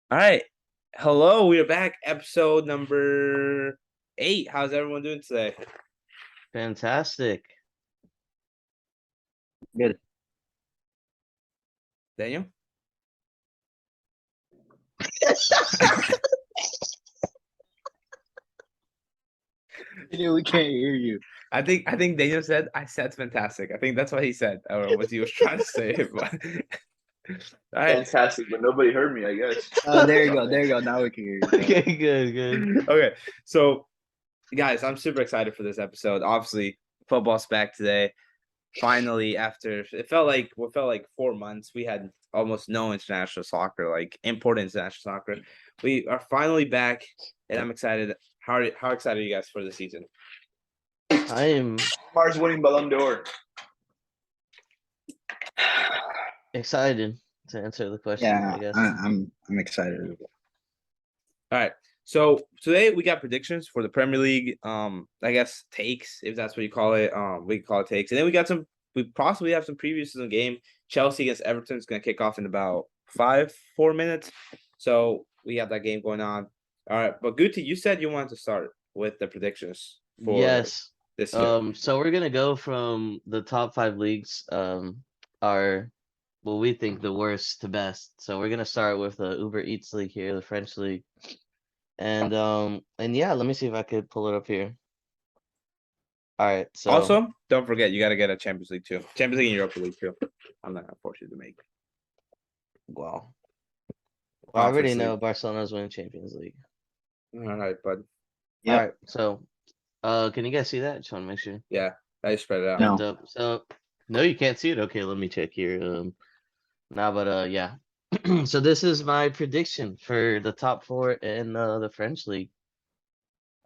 All right. Hello, we are back. Episode number 8. How's everyone doing today? Fantastic. Good. Daniel? We can't hear you. I think Daniel said I said fantastic. I think that's what he said, or what he was trying to say. But all right. Fantastic, but nobody heard me, I guess. There you go. There you go. Now we can hear you. Okay, good. Okay. So guys, I'm super excited for this episode. Obviously, football's back today. Finally, after it felt like 4 months, we had almost no international soccer, like important international soccer. We are finally back, and I'm excited. How excited are you guys for the season? I am Mars winning Ballon d'Or. excited to answer the question, Yeah, I guess. I'm excited. All right. So today we got predictions for the Premier League. I guess takes, if that's what you call it. We call it takes, and then we possibly have some previews to the game. Chelsea against Everton is going to kick off in about 4 minutes. So we have that game going on. All right, but Guti, you said you wanted to start with the predictions for Yes. this year. So we're gonna go from the top 5 leagues, are what we think the worst to best. So we're gonna start with the Uber Eats League here, the French league. And yeah, let me see if I could pull it up here. All right, so Also, don't forget you got to get a Champions League too. Champions League and Europa League too. I'm not gonna force you to make. wow. Well, I already Conference know League. Barcelona's winning Champions League. All right, bud. Yep. All right, so can you guys see that? Just want to make sure. Yeah, I spread it out. No. And, so no, you can't see it. Okay, let me check here. But yeah. So this is my prediction for the top 4 in the French league.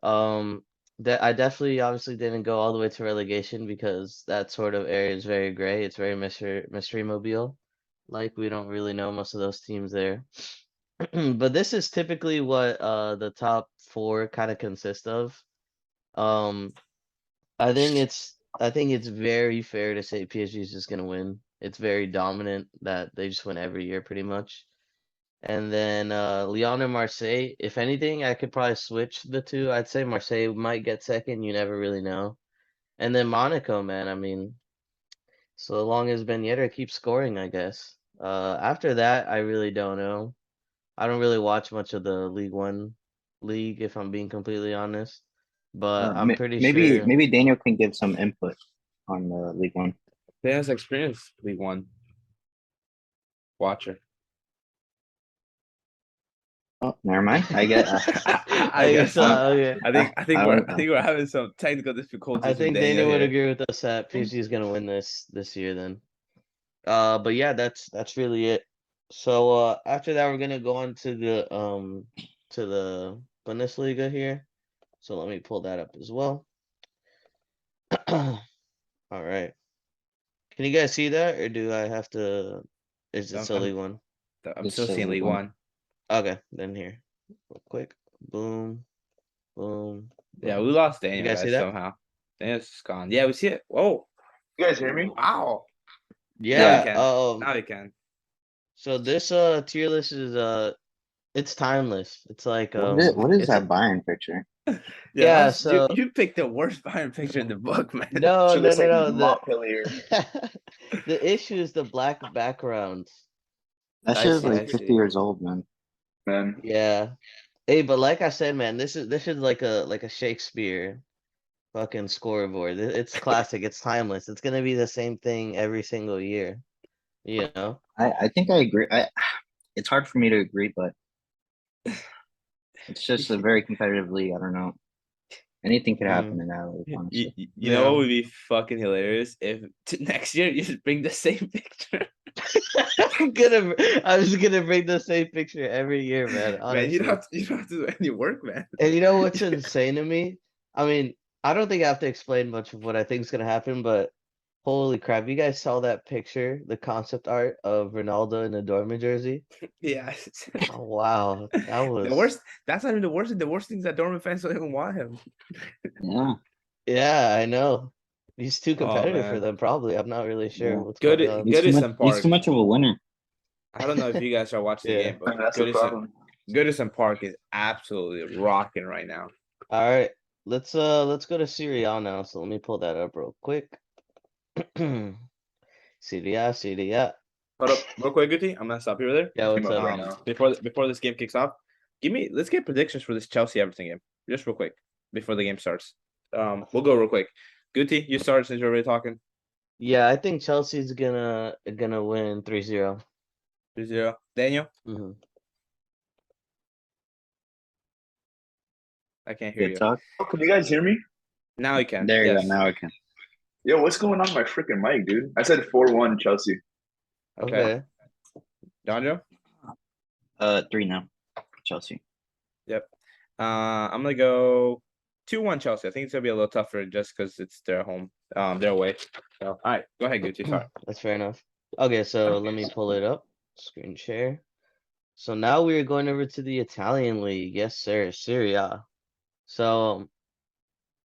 That I definitely obviously didn't go all the way to relegation because that sort of area is very gray. It's very mystery mobile. Like we don't really know most of those teams there. But this is typically what the top 4 kind of consist of. I think it's very fair to say PSG is just gonna win. It's very dominant that they just win every year pretty much. And then Lyon and Marseille, if anything, I could probably switch the two. I'd say Marseille might get second, you never really know. And then Monaco, man, I mean, so long as Ben Yedder keeps scoring, I guess. After that, I really don't know. I don't really watch much of the League One league, if I'm being completely honest. But I'm pretty sure. Maybe Daniel can give some input on the League One. He has experience League One. Watcher. Oh, never mind. I get. I guess so. Okay. I think we're having some technical difficulties. I think with Daniel would here. agree with us that PSG is gonna win this year then. But yeah, that's really it. So after that we're gonna go on to the Bundesliga here. So let me pull that up as well. All right. Can you guys see that, or do I have to? Is it still League One? I'm still seeing League One. Okay, then here, real quick. Boom, boom. Yeah, we lost Daniel. You guys see that? Somehow. Daniel's just gone. Yeah, we see it. Whoa. You guys hear me? Wow. Yeah. Now we can. So this tier list is it's timeless. It's like what is that Bayern picture? Yeah, so you picked the worst Bayern picture in the book, man. No. Montpellier. The issue is the black background. That shit is like 50 years old, man. Yeah. Hey, but like I said, man, this is like a Shakespeare fucking scoreboard. It's classic. It's timeless. It's gonna be the same thing every single year. You know. I think I agree. It's hard for me to agree, but it's just a very competitive league. I don't know. Anything could happen in that league, honestly. You know what would be fucking hilarious if next year you just bring the same picture. I was gonna bring the same picture every year, man. Honestly. Man, you don't have to do any work, man. And you know what's insane to me? I mean, I don't think I have to explain much of what I think is gonna happen, but holy crap, you guys saw that picture, the concept art of Ronaldo in a Dortmund jersey? Yeah. Oh, wow. That was the worst. That's not even the worst. The worst thing is that Dortmund fans don't even want him. Yeah. Yeah, I know. He's too competitive for man. them, probably. I'm not really sure what's Good going on. is some part. He's too much of a winner. I don't know if you guys are watching the game, but That's the problem. Goodison Park is absolutely rocking right now. All right, let's go to Serie A now. So let me pull that up real quick. Serie A, Serie A. Hold up, real quick, Guti. I'm gonna stop you there. Yeah, what's Came up up? right now. Before this game kicks off, let's get predictions for this Chelsea Everton game, just real quick before the game starts. We'll go real quick. Guti, you start since you're already talking. Yeah, I think Chelsea's gonna win 3-0. 3-0. Daniel, Mm-hmm. I can't hear Good you. talk. Oh, can you guys hear me? Now you can. There you Yes. go. Now I can. Yo, what's going on with my freaking mic, dude? I said 4-1 Chelsea. Okay. Donjo? 3 now. Chelsea. Yep. I'm gonna go 2-1 Chelsea. I think it's gonna be a little tougher just because it's their home, their way. So, all right, go ahead, Gucci. Sorry. That's fair enough. Okay, so let me pull it up. Screen share. So now we are going over to the Italian league. Yes, sir. Serie A. So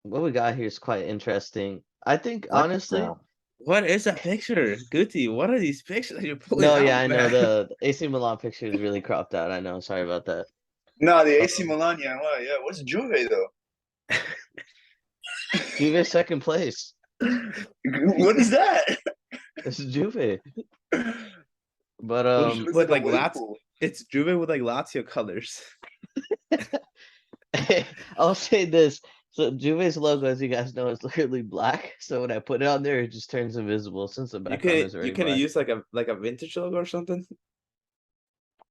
what we got here is quite interesting. I think What honestly, the- What is that picture, Gucci? What are these pictures that you're pulling no, out, yeah, I know man? the AC Milan picture is really cropped out. I know. Sorry about that. Nah, the AC Milan, yeah, well, yeah. What's Juve though? Juve second place. What is that? This is Juve. But Looks with like like a wave Lazio, pool. it's Juve with like Lazio colors. I'll say this. So Juve's logo, as you guys know, is literally black. So when I put it on there, it just turns invisible since the You background could is already have black. used like a vintage logo or something.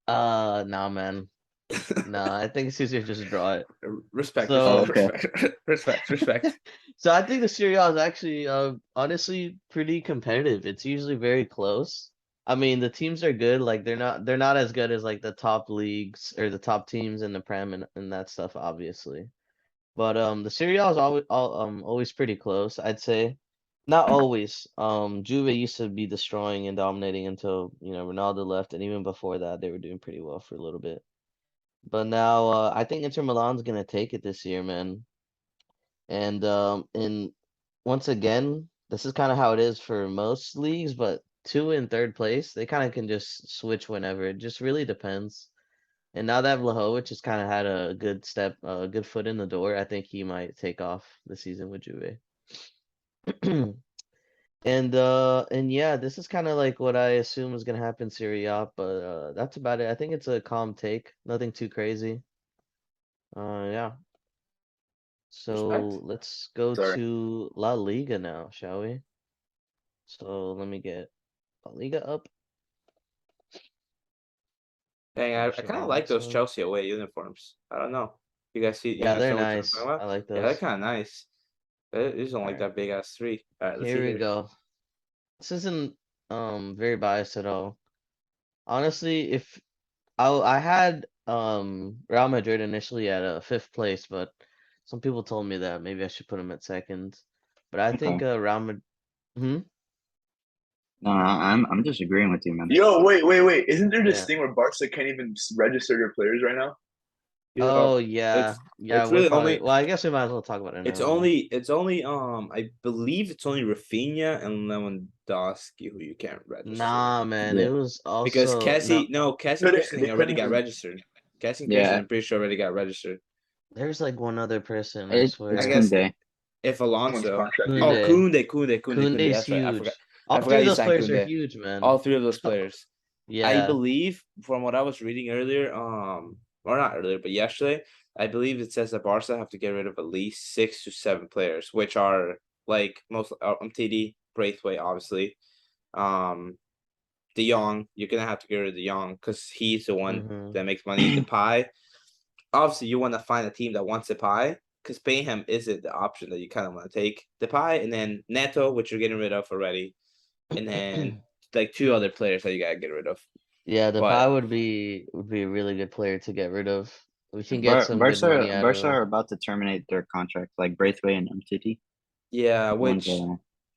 Nah, man. Nah, I think it's easier to just draw it. Respect, So- respect. So I think the Serie A is actually honestly pretty competitive. It's usually very close. I mean, the teams are good. Like they're not as good as like the top leagues or the top teams in the Prem and that stuff, obviously. But the Serie A is always pretty close, I'd say. Not always. Juve used to be destroying and dominating until, Ronaldo left, and even before that, they were doing pretty well for a little bit. But now, I think Inter Milan's gonna take it this year, man. And once again, this is kind of how it is for most leagues, but two in third place, they kind of can just switch whenever. It just really depends. And now that Vlahovic has kind of had a good foot in the door, I think he might take off the season with Juve. And yeah, this is kind of like what I assume is gonna happen Serie A, but that's about it. I think it's a calm take, nothing too crazy. Yeah. So Respect. let's go Sorry. to La Liga now, shall we? So let me get La Liga up. Dang, I Share kind my of like those next one. Chelsea away uniforms. I don't know. You guys see? You Yeah, guys they're know what I'm nice. talking about? I like Yeah, they're those. kind of nice. These don't like Alright. that big ass 3. All right, let's see Here we here. go. This isn't very biased at all. Honestly, if I had Real Madrid initially at a 5th place, but some people told me that maybe I should put them at 2nd. But I think Okay. Real Madrid. No, I'm just agreeing with you, man. Yo, wait. Isn't there this Yeah. thing where Barca can't even register their players right now? Oh yeah, it's we're really probably. only- Well, I guess we might as well talk about it now. It's only I believe it's only Rafinha and Lewandowski who you can't register. Nah, man, Yeah. it was also Because Cassie and Christensen already got registered. Cassie and Yeah. Christensen, I'm pretty sure already got registered. There's like one other person, I It's swear. I guess- Koundé. If Someone's Alonso, contract. Koundé. Koundé. Koundé's That's right. I huge. forgot. All I three forgot of he those signed players are Koundé. huge, man. All 3 of those players. I Yeah. believe from what I was reading earlier, or not earlier, but yesterday, I believe it says that Barca have to get rid of at least 6 to 7 players, which are like most TD, Braithwaite, obviously. De Jong, you're gonna have to get rid of De Jong because he's the one that makes money. Depay, obviously, you want to find a team that wants Depay because Bayham isn't the option that you kind of want to take. Depay and then Neto, which you're getting rid of already, and then like 2 other players that you gotta get rid of. Yeah, But- Depay would be a really good player to get rid of. We can get some good money out of Barca him. are about to terminate their contract, like Braithwaite and MTT. Yeah, Ones,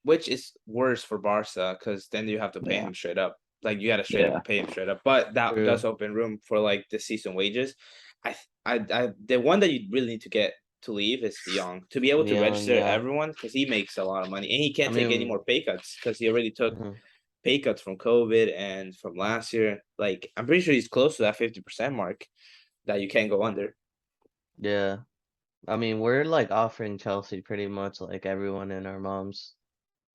which is worse for Barca because then you have to pay Yeah. him straight up. Like you got to straight Yeah. up pay him straight up. But that True. does open room for like the season wages. The one that you really need to get to leave is De Jong to be able De to Jong, register yeah. everyone because he makes a lot of money and he can't I take any mean- more pay cuts because he already took pay cuts from COVID and from last year. Like I'm pretty sure he's close to that 50% mark. that you can't go under. Yeah. I mean, we're like offering Chelsea pretty much like everyone and our moms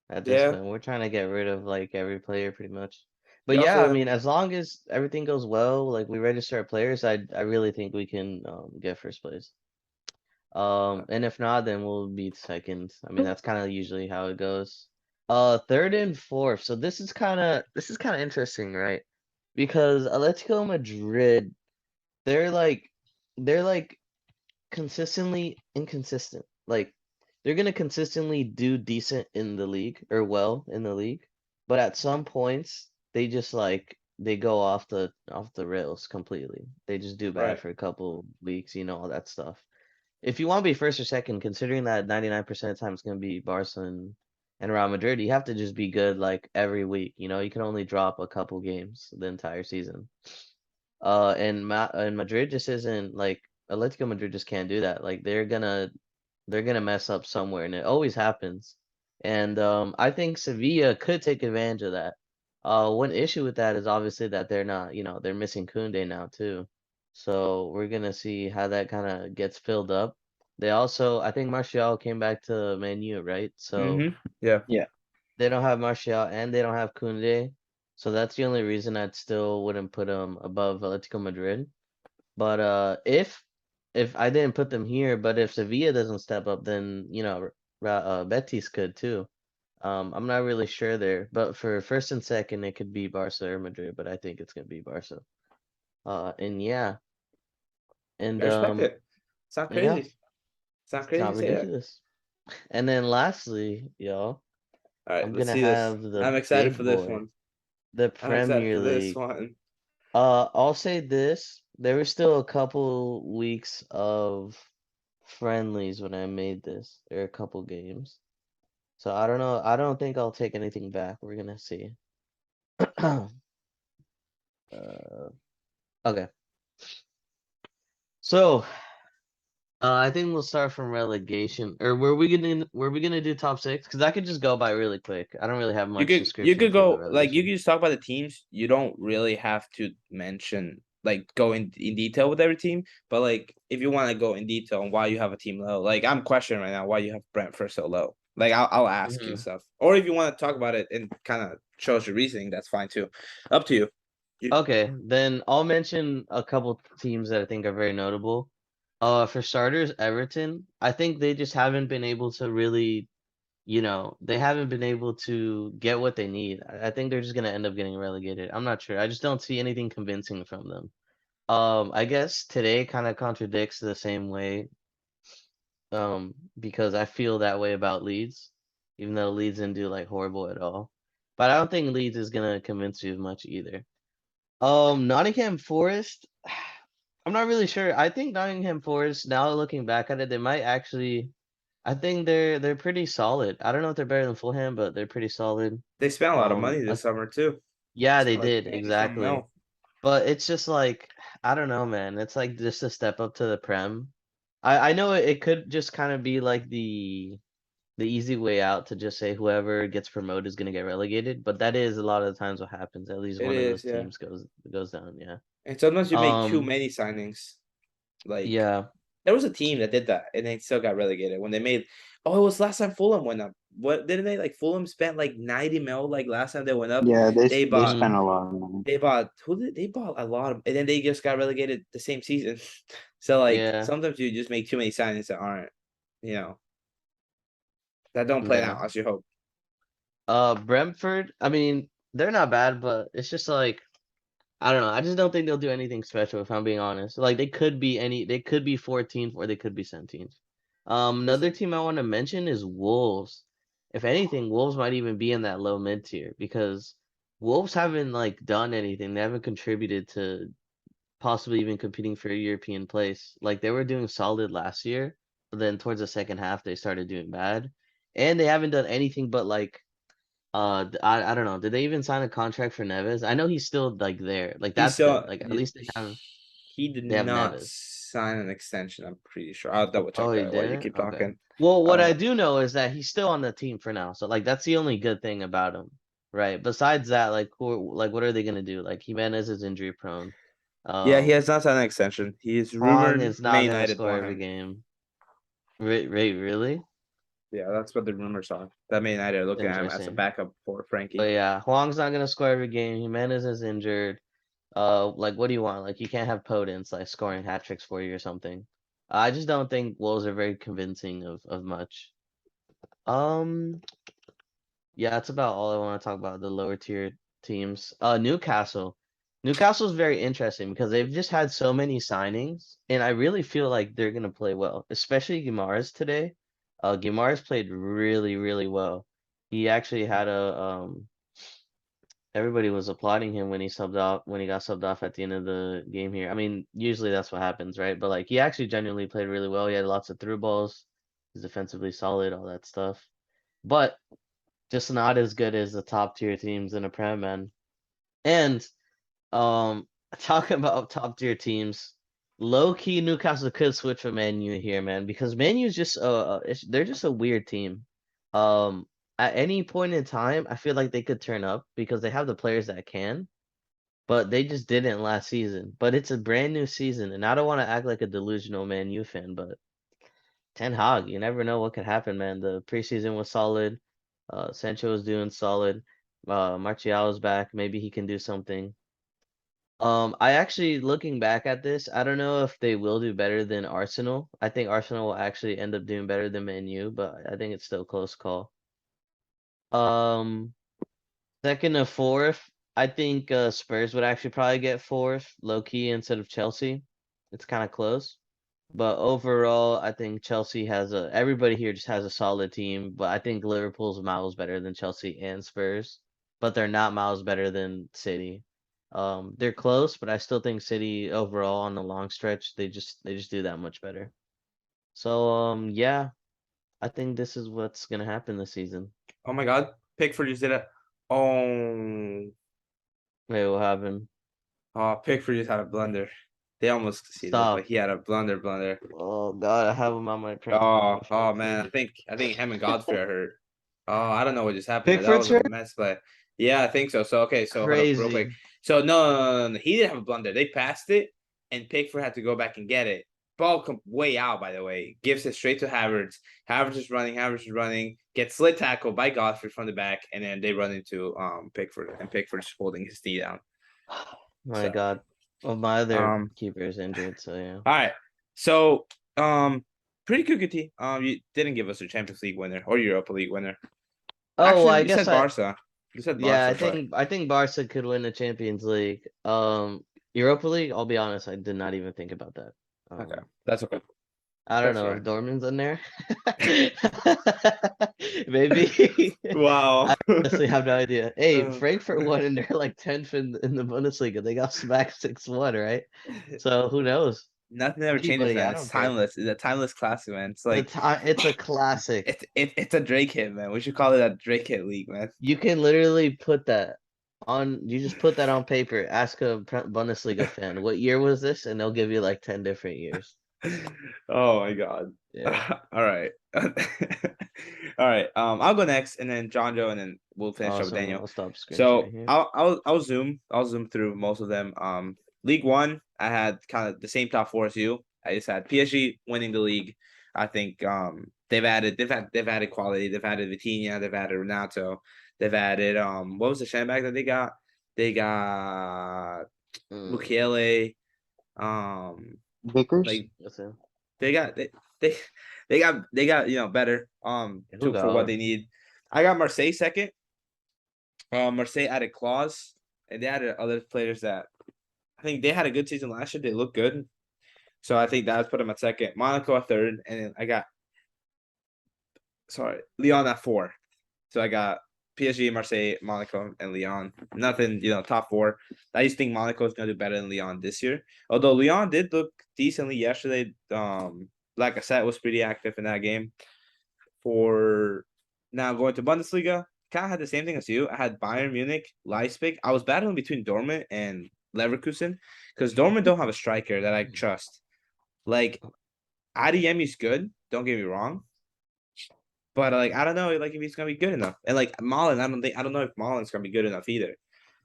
at this Yeah. point. We're trying to get rid of like every player pretty much. But You yeah, I also mean, as long as everything goes well, like we register our players, I really think we can get first place. And if not, then we'll be second. I mean, that's kind of usually how it goes. Third and fourth. So this is kind of interesting, right? Because Atletico Madrid, they're like they're like consistently inconsistent. Like they're gonna consistently do decent in the league or well in the league, but at some points they just like they go off the rails completely. They just do bad right. for a couple weeks, all that stuff. If you want to be first or second, considering that 99% of the time it's gonna be Barca and Real Madrid, you have to just be good like every week. You can only drop a couple games the entire season. And Madrid just isn't like Atletico Madrid just can't do that. Like they're gonna mess up somewhere, and it always happens. And I think Sevilla could take advantage of that. One issue with that is obviously that they're not, they're missing Koundé now too. So we're gonna see how that kind of gets filled up. They also, I think Martial came back to Man U, right? So Yeah. Yeah. they don't have Martial and they don't have Koundé. So that's the only reason I'd still wouldn't put them above Atletico Madrid. But if I didn't put them here, but if Sevilla doesn't step up, then Betis could too. I'm not really sure there, but for first and second, it could be Barca or Madrid, but I think it's gonna be Barca. And yeah, and I respect it. It's not yeah, crazy. It's not it's crazy not to say that. ridiculous. And then lastly, y'all, All right, I'm let's gonna see this. have the I'm excited big for this boy, one. the I'm excited Premier for this League. one. I'll say this. There were still a couple weeks of friendlies when I made this. There are a couple games. So I don't know. I don't think I'll take anything back. We're gonna see. Okay. So I think we'll start from relegation. Or were we gonna do top six? Because I could just go by really quick. I don't really have You much could description for the go like you relegation. could just talk about the teams. You don't really have to mention like go in detail with every team. But like if you want to go in detail on why you have a team low, like I'm questioning right now why you have Brentford so low. Like I'll ask you and Mhm. stuff. Or if you want to talk about it and kind of show us your reasoning, that's fine too. Up to you. Okay, then I'll mention a couple teams that I think are very notable. For starters, Everton. I think they just haven't been able to really, they haven't been able to get what they need. I think they're just gonna end up getting relegated. I'm not sure. I just don't see anything convincing from them. I guess today kind of contradicts the same way, because I feel that way about Leeds, even though Leeds didn't do like horrible at all. But I don't think Leeds is gonna convince you much either. Nottingham Forest. I'm not really sure. I think Nottingham Forest, now looking back at it, they might actually. I think they're pretty solid. I don't know if they're better than Fulham, but they're pretty solid. They spent a lot of Um, money uh, this summer too. yeah, they Spent like did 20 some exactly. mil. But it's just like I don't know, man. It's like just a step up to the Prem. I know it could just kind of be like the easy way out to just say whoever gets promoted is gonna get relegated, but that is a lot of the times what happens. At least It one of is, those yeah. teams goes down. Yeah. And sometimes you make too Um. many signings. Like Yeah. there was a team that did that and they still got relegated when they made. Oh, it was last time Fulham went up. What didn't they like? Fulham spent like 90 mil. Like last time they went up, Yeah, they they bought. spent Mhm. a lot of money. They bought who did they bought a lot of, and then they just got relegated the same season. So like Yeah. sometimes you just make too many signings that aren't, you know, that don't play Yeah. out as you hope. Brentford. I mean, they're not bad, but it's just like I don't know. I just don't think they'll do anything special if I'm being honest. Like they could be 14th or they could be 17th. Just Another team I want to mention is Wolves. If anything, Wolves might even be in that low mid tier because Wolves haven't like done anything. They haven't contributed to possibly even competing for a European place. Like they were doing solid last year, but then towards the second half they started doing bad. And they haven't done anything but like I don't know. Did they even sign a contract for Neves? I know he's still like there. Like he that's good. still Like at least he did they have not Neves. sign an extension. I'm pretty sure. I'll double check Oh, he that while you didn't? keep Okay. talking. Well, what I Uh, do know is that he's still on the team for now. So like that's the only good thing about him. Right. Besides that, like what are they gonna do? Like Jimenez is injury prone. Yeah, he Um, has not signed an extension. He is Hwang rumored is not Man gonna United score want every him. game. Really? Yeah, that's what the rumors are. That Man United are looking at him as a Interesting. backup for Frankie. But yeah, Hwang's not gonna score every game. Jimenez is injured. Like what do you want? Like you can't have Podence like scoring hat tricks for you or something. I just don't think Wolves are very convincing of much. Um, yeah, that's about all I want to talk about the lower tier teams. Newcastle. Newcastle's very interesting because they've just had so many signings, and I really feel like they're gonna play well, especially Guimaraes today. Guimaraes played really, really well. He actually had a everybody was applauding him when he subbed off when he got subbed off at the end of the game here. I mean, usually that's what happens, right? But like he actually genuinely played really well. He had lots of through balls. He's defensively solid, all that stuff. But just not as good as the top tier teams in the Prem, man. And um talking about top tier teams, low key Newcastle could switch for Man U here, man, because Man U's just they're just a weird team. Um at any point in time, I feel like they could turn up because they have the players that can, but they just didn't last season. But it's a brand new season, and I don't want to act like a delusional Man U fan, but Ten Hag, you never know what could happen, man. The preseason was solid. Sancho was doing solid. Martial is back. Maybe he can do something. I actually looking back at this, I don't know if they will do better than Arsenal. I think Arsenal will actually end up doing better than Man U, but I think it's still a close call. Um, Second to fourth, I think Spurs would actually probably get fourth, low key instead of Chelsea. It's kind of close. But overall, I think Chelsea has everybody here just has a solid team, but I think Liverpool's miles better than Chelsea and Spurs, but they're not miles better than City. They're close, but I still think City overall on the long stretch, they just do that much better. So yeah, I think this is what's gonna happen this season. Oh my God, Pickford just did it. Oh, Wait, what happened? Pickford just had a blunder. They almost conceded, but Stop. he had a blunder. Oh God, I have him on my Oh man, I think him and Godfrey are hurt. Oh, I don't know what just happened there. That Pickford's was a hurt? mess, but yeah, I think so. So okay, so hold up real quick. Crazy. So no, he didn't have a blunder. They passed it, and Pickford had to go back and get it. Ball come way out, by the way. Gives it straight to Havertz. Havertz is running. Gets slit tackle by Godfrey from the back, and then they run into Pickford, and Pickford's holding his knee down. My So God. Well, my other um, keeper is injured, so yeah. all right. So pretty good team. You didn't give us a Champions League winner or Europa League winner. Oh, Actually, I you guess said Barca. You said yeah, Barca, but I think Barca could win the Champions League. Europa League, I'll be honest, I did not even think about that. okay, that's okay. I don't That's know fine. if Dortmund's in there. Maybe. Wow. I honestly have no idea. Hey, Uh, Frankfurt won and they're like 10th in the Bundesliga. They got smacked 6-1, right? So who knows? Nothing ever changes, Anybody, man. I It's don't care. timeless. It's a timeless classic, man. It's like It's a classic. it's a Drake hit, man. We should call it a Drake hit league, man. You can literally put that on. You just put that on paper. Ask a Bundesliga fan, what year was this, and they'll give you like 10 different years. Oh my God. Yeah. All right. All right. I'll go next, and then John Joe, and then we'll finish up with Awesome. Daniel. I'll stop screen So sharing here. I'll zoom through most of them. League One, I had kind of the same top four as you. I just had PSG winning the league. I think they've added quality. They've added Vitinha. They've added Renato. They've added what was the sandbag that they got? They got Mm, Mukiele. Vickers? Like that's it. they got they they got better Who for what got they him? need. I got Marseille second. Marseille added Claus, and they added other players that I think they had a good season last year. They look good, so I think that's put them at second. Monaco at third, and then I got Lyon at four. So I got PSG, Marseille, Monaco, and Lyon. Nothing, top four. I just think Monaco is gonna do better than Lyon this year. Although Lyon did look decently yesterday. Like I said, was pretty active in that game. For now going to Bundesliga, kind of had the same thing as you. I had Bayern Munich, Leipzig. I was battling between Dortmund and Leverkusen because Dortmund don't have a striker that I trust. Like Adeyemi's good. Don't get me wrong. But like I don't know, like if he's gonna be good enough. And like Mullen, I don't know if Mullen's gonna be good enough either.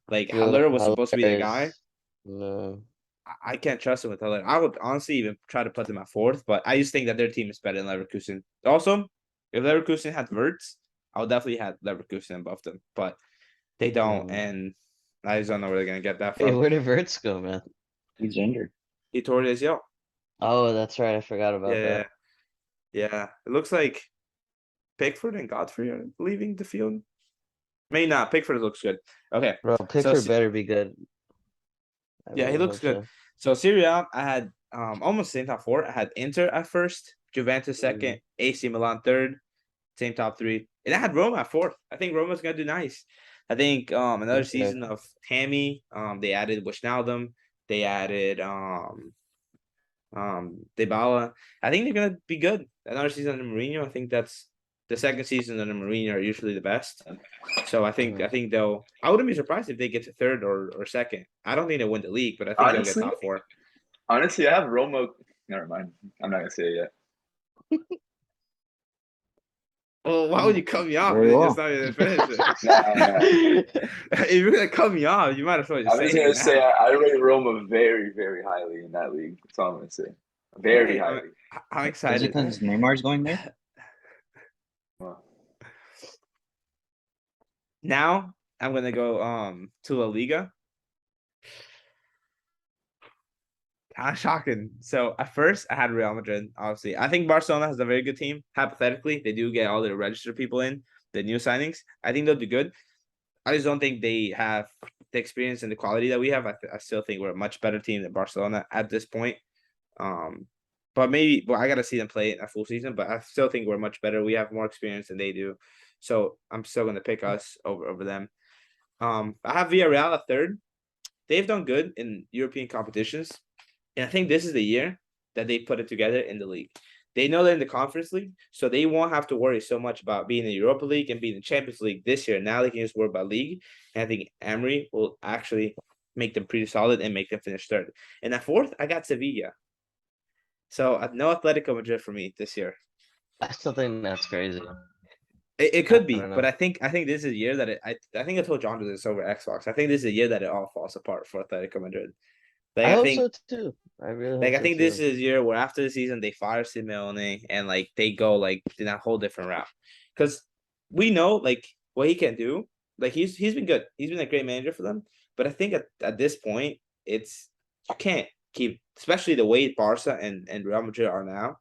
Like Julian Haller was supposed to be the Haller guy. is no. I can't trust them with other. I would honestly even try to put them at fourth, but I just think that their team is better than Leverkusen. Also, if Leverkusen had Wirtz, I would definitely have Leverkusen above them, but they don't, and I just don't know where they're gonna get that Hey, from. where did Verts go, man? He's injured. He tore his ACL. Oh, that's right. I forgot about Yeah, that. yeah. It looks like Pickford and Godfrey are leaving the field. Maybe not. Pickford looks good. Okay, Bro, so Pickford better be good. I yeah, he really looks hope good. so. So Serie A, I had almost same top four. I had Inter at first, Juventus second, AC Milan third, same top three, and I had Roma at fourth. I think Roma's gonna do nice. I think another Okay. season of Tammy. They added Wijnaldum. They added Dybala. I think they're gonna be good. Another season under Mourinho. I think that's the second season under Mourinho are usually the best. So I think they'll. I wouldn't be surprised if they get to third or second. I don't think they'll win the league, but I think Honestly, they'll get top four. honestly, I have Roma. Never mind. I'm not gonna say it yet. Well, why would you cut me off Very and well. just not even finish it? Nah. If you're gonna cut me off, you might as well just I'm just say gonna it say now. I rate Roma very, very highly in that league. That's all I'm gonna say. Very Hey, highly. I'm Is it excited. because Neymar's going there? Well, Now I'm gonna go to La Liga. Kind of shocking. So at first I had Real Madrid, obviously. I think Barcelona has a very good team. Hypothetically, they do get all the registered people in, the new signings. I think they'll do good. I just don't think they have the experience and the quality that we have. I still think we're a much better team than Barcelona at this point. But maybe I gotta see them play a full season, but I still think we're much better. We have more experience than they do. So I'm still gonna pick us over them. I have Villarreal at third. They've done good in European competitions. And I think this is the year that they put it together in the league. They know they're in the Conference League, so they won't have to worry so much about being in the Europa League and being in the Champions League this year. Now they can just worry about league. And I think Emery will actually make them pretty solid and make them finish third. And at fourth, I got Sevilla. So no Atletico Madrid for me this year. I still think that's crazy. It could I be, don't but know. I think this is a year that I think I told John this over Xbox. I think this is a year that it all falls apart for Atletico Madrid. Like I I hope think so too. I really Like hope I so think this too. is a year where after the season they fire Simeone and like they go like in a whole different route. Because we know like what he can do. Like he's been good. He's been a great manager for them. But I think at this point, it's you can't keep, especially the way Barca and Real Madrid are now,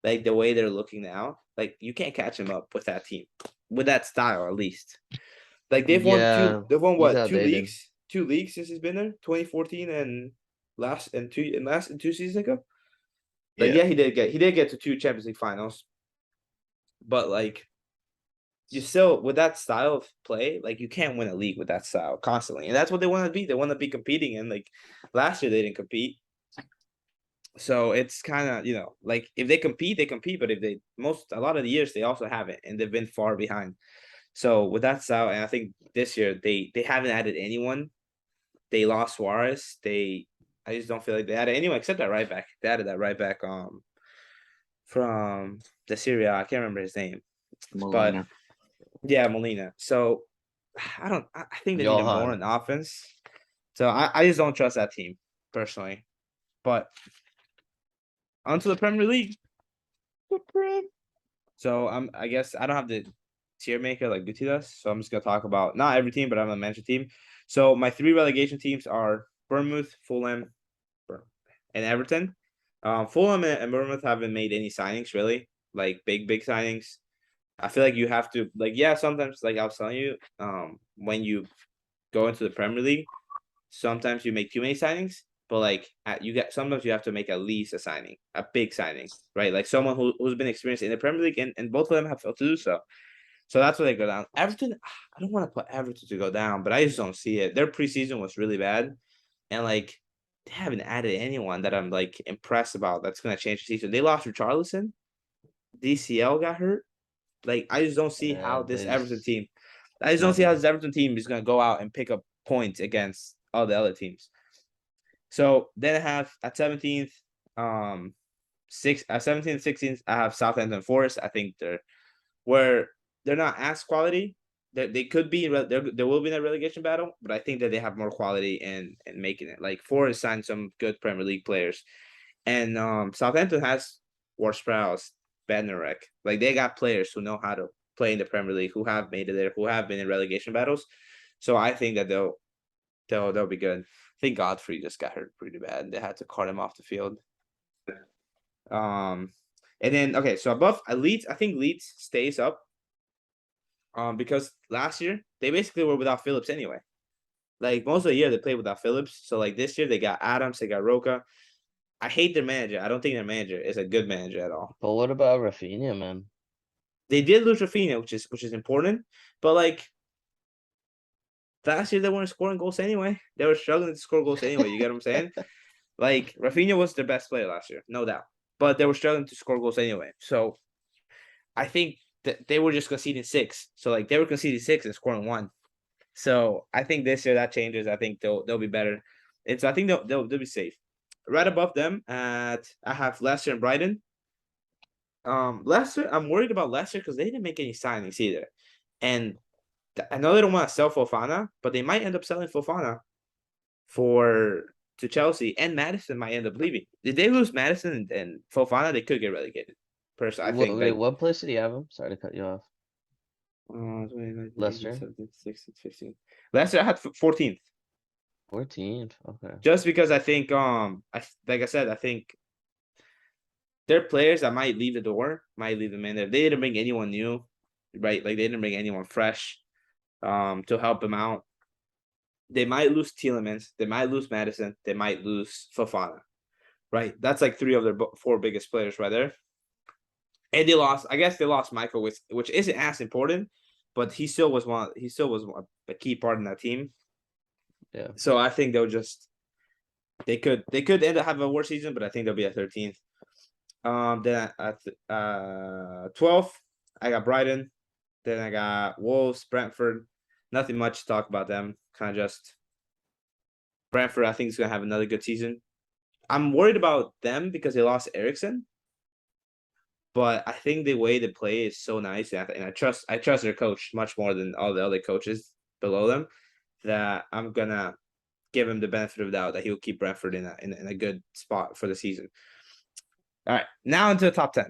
like the way they're looking now, like you can't catch him up with that team. With that style at least. Like Yeah, they've won he's what, outdated. 2 leagues since he's been there? 2014 and last and 2 seasons ago. Like, yeah. he did get to 2 Champions League finals, but like you still with that style of play, like you can't win a league with that style constantly, and that's what they want to be. They want to be competing, and like last year they didn't compete, so it's kind of like if they compete, they compete, but if they a lot of the years they also haven't, and they've been far behind. So with that style, and I think this year they haven't added anyone. They lost Suarez. I just don't feel like they added anyone except that right back. They added that right back from the Serie A. I can't remember his name, but Molina. yeah, Molina. So I think they need more Johan. in offense. So I just don't trust that team personally. But onto the Premier League. So I guess I don't have the tier maker like Guti does. So I'm just gonna talk about not every team, but I'm gonna mention team. So my 3 relegation teams are Bournemouth, Fulham, and Everton. Fulham and Bournemouth haven't made any signings really, like big signings. I feel like you have to sometimes like I was telling you, when you go into the Premier League, sometimes you make too many signings, but like sometimes you have to make at least a signing, a big signing, right? Like someone who's been experienced in the Premier League, and both of them have failed to do so. So that's where they go down. Everton, I don't want to put Everton to go down, but I just don't see it. Their preseason was really bad, and like they haven't added anyone that I'm like impressed about that's gonna change the season. They lost Richarlison, DCL got hurt. Like I just don't see Yeah, how this they Everton just team. I just don't see how nothing. this Everton team is gonna go out and pick up points against all the other teams. So then I have at 17th, 17th, 16th, I have Southampton Forest. I think they're not as quality, they could be there will be in a relegation battle, but I think that they have more quality in making it. Like Forest signed some good Premier League players, and Southampton has Ward-Prowse, Bednarek. Like they got players who know how to play in the Premier League, who have made it there, who have been in relegation battles. So I think that they'll be good. I think Godfrey just got hurt pretty bad. They had to cart him off the field. And then okay, so above Leeds, I think Leeds stays up. Because last year they basically were without Phillips anyway. Like most of the year they played without Phillips. So like this year they got Adams, they got Roca. I hate their manager. I don't think their manager is a good manager at all. But what about Rafinha, man? They did lose Rafinha, which is important, but like last year they weren't scoring goals anyway. They were struggling to score goals anyway. You get what I'm saying? Like Rafinha was their best player last year, no doubt. But they were struggling to score goals anyway. So I think that they were just conceding 6. So like they were conceding 6 and scoring 1. So I think this year that changes. I think they'll be better. I think they'll be safe. Right above them I have Leicester and Brighton. Leicester, I'm worried about Leicester because they didn't make any signings either. And I know they don't want to sell Fofana, but they might end up selling Fofana to Chelsea, and Madison might end up leaving. Did they lose Madison and Fofana? They could get relegated. Personally, I think. Wait, what place did he have him? Sorry to cut you off. 29, Leicester? 17, 16, 15. Leicester had 14th. 14th. Okay. Just because I think like I said, I think there are players that might leave the door, might leave them in there. They didn't bring anyone new, right? Like they didn't bring anyone fresh to help them out. They might lose Tielemans, they might lose Madison, they might lose Fofana. Right? That's like 3 of their 4 biggest players right there. And I guess they lost Michael, which isn't as important, but he still was a key part in that team. Yeah. So I think they could end up having a worse season, but I think they'll be at 13th. Then at 12th, I got Brighton. Then I got Wolves, Brentford. Nothing much to talk about them. Kind of just Brentford. I think is gonna have another good season. I'm worried about them because they lost Eriksson. But I think the way they play is so nice, and I trust their coach much more than all the other coaches below them. That I'm gonna give him the benefit of the doubt that he'll keep Brentford in a good spot for the season. All right, now into the top 10.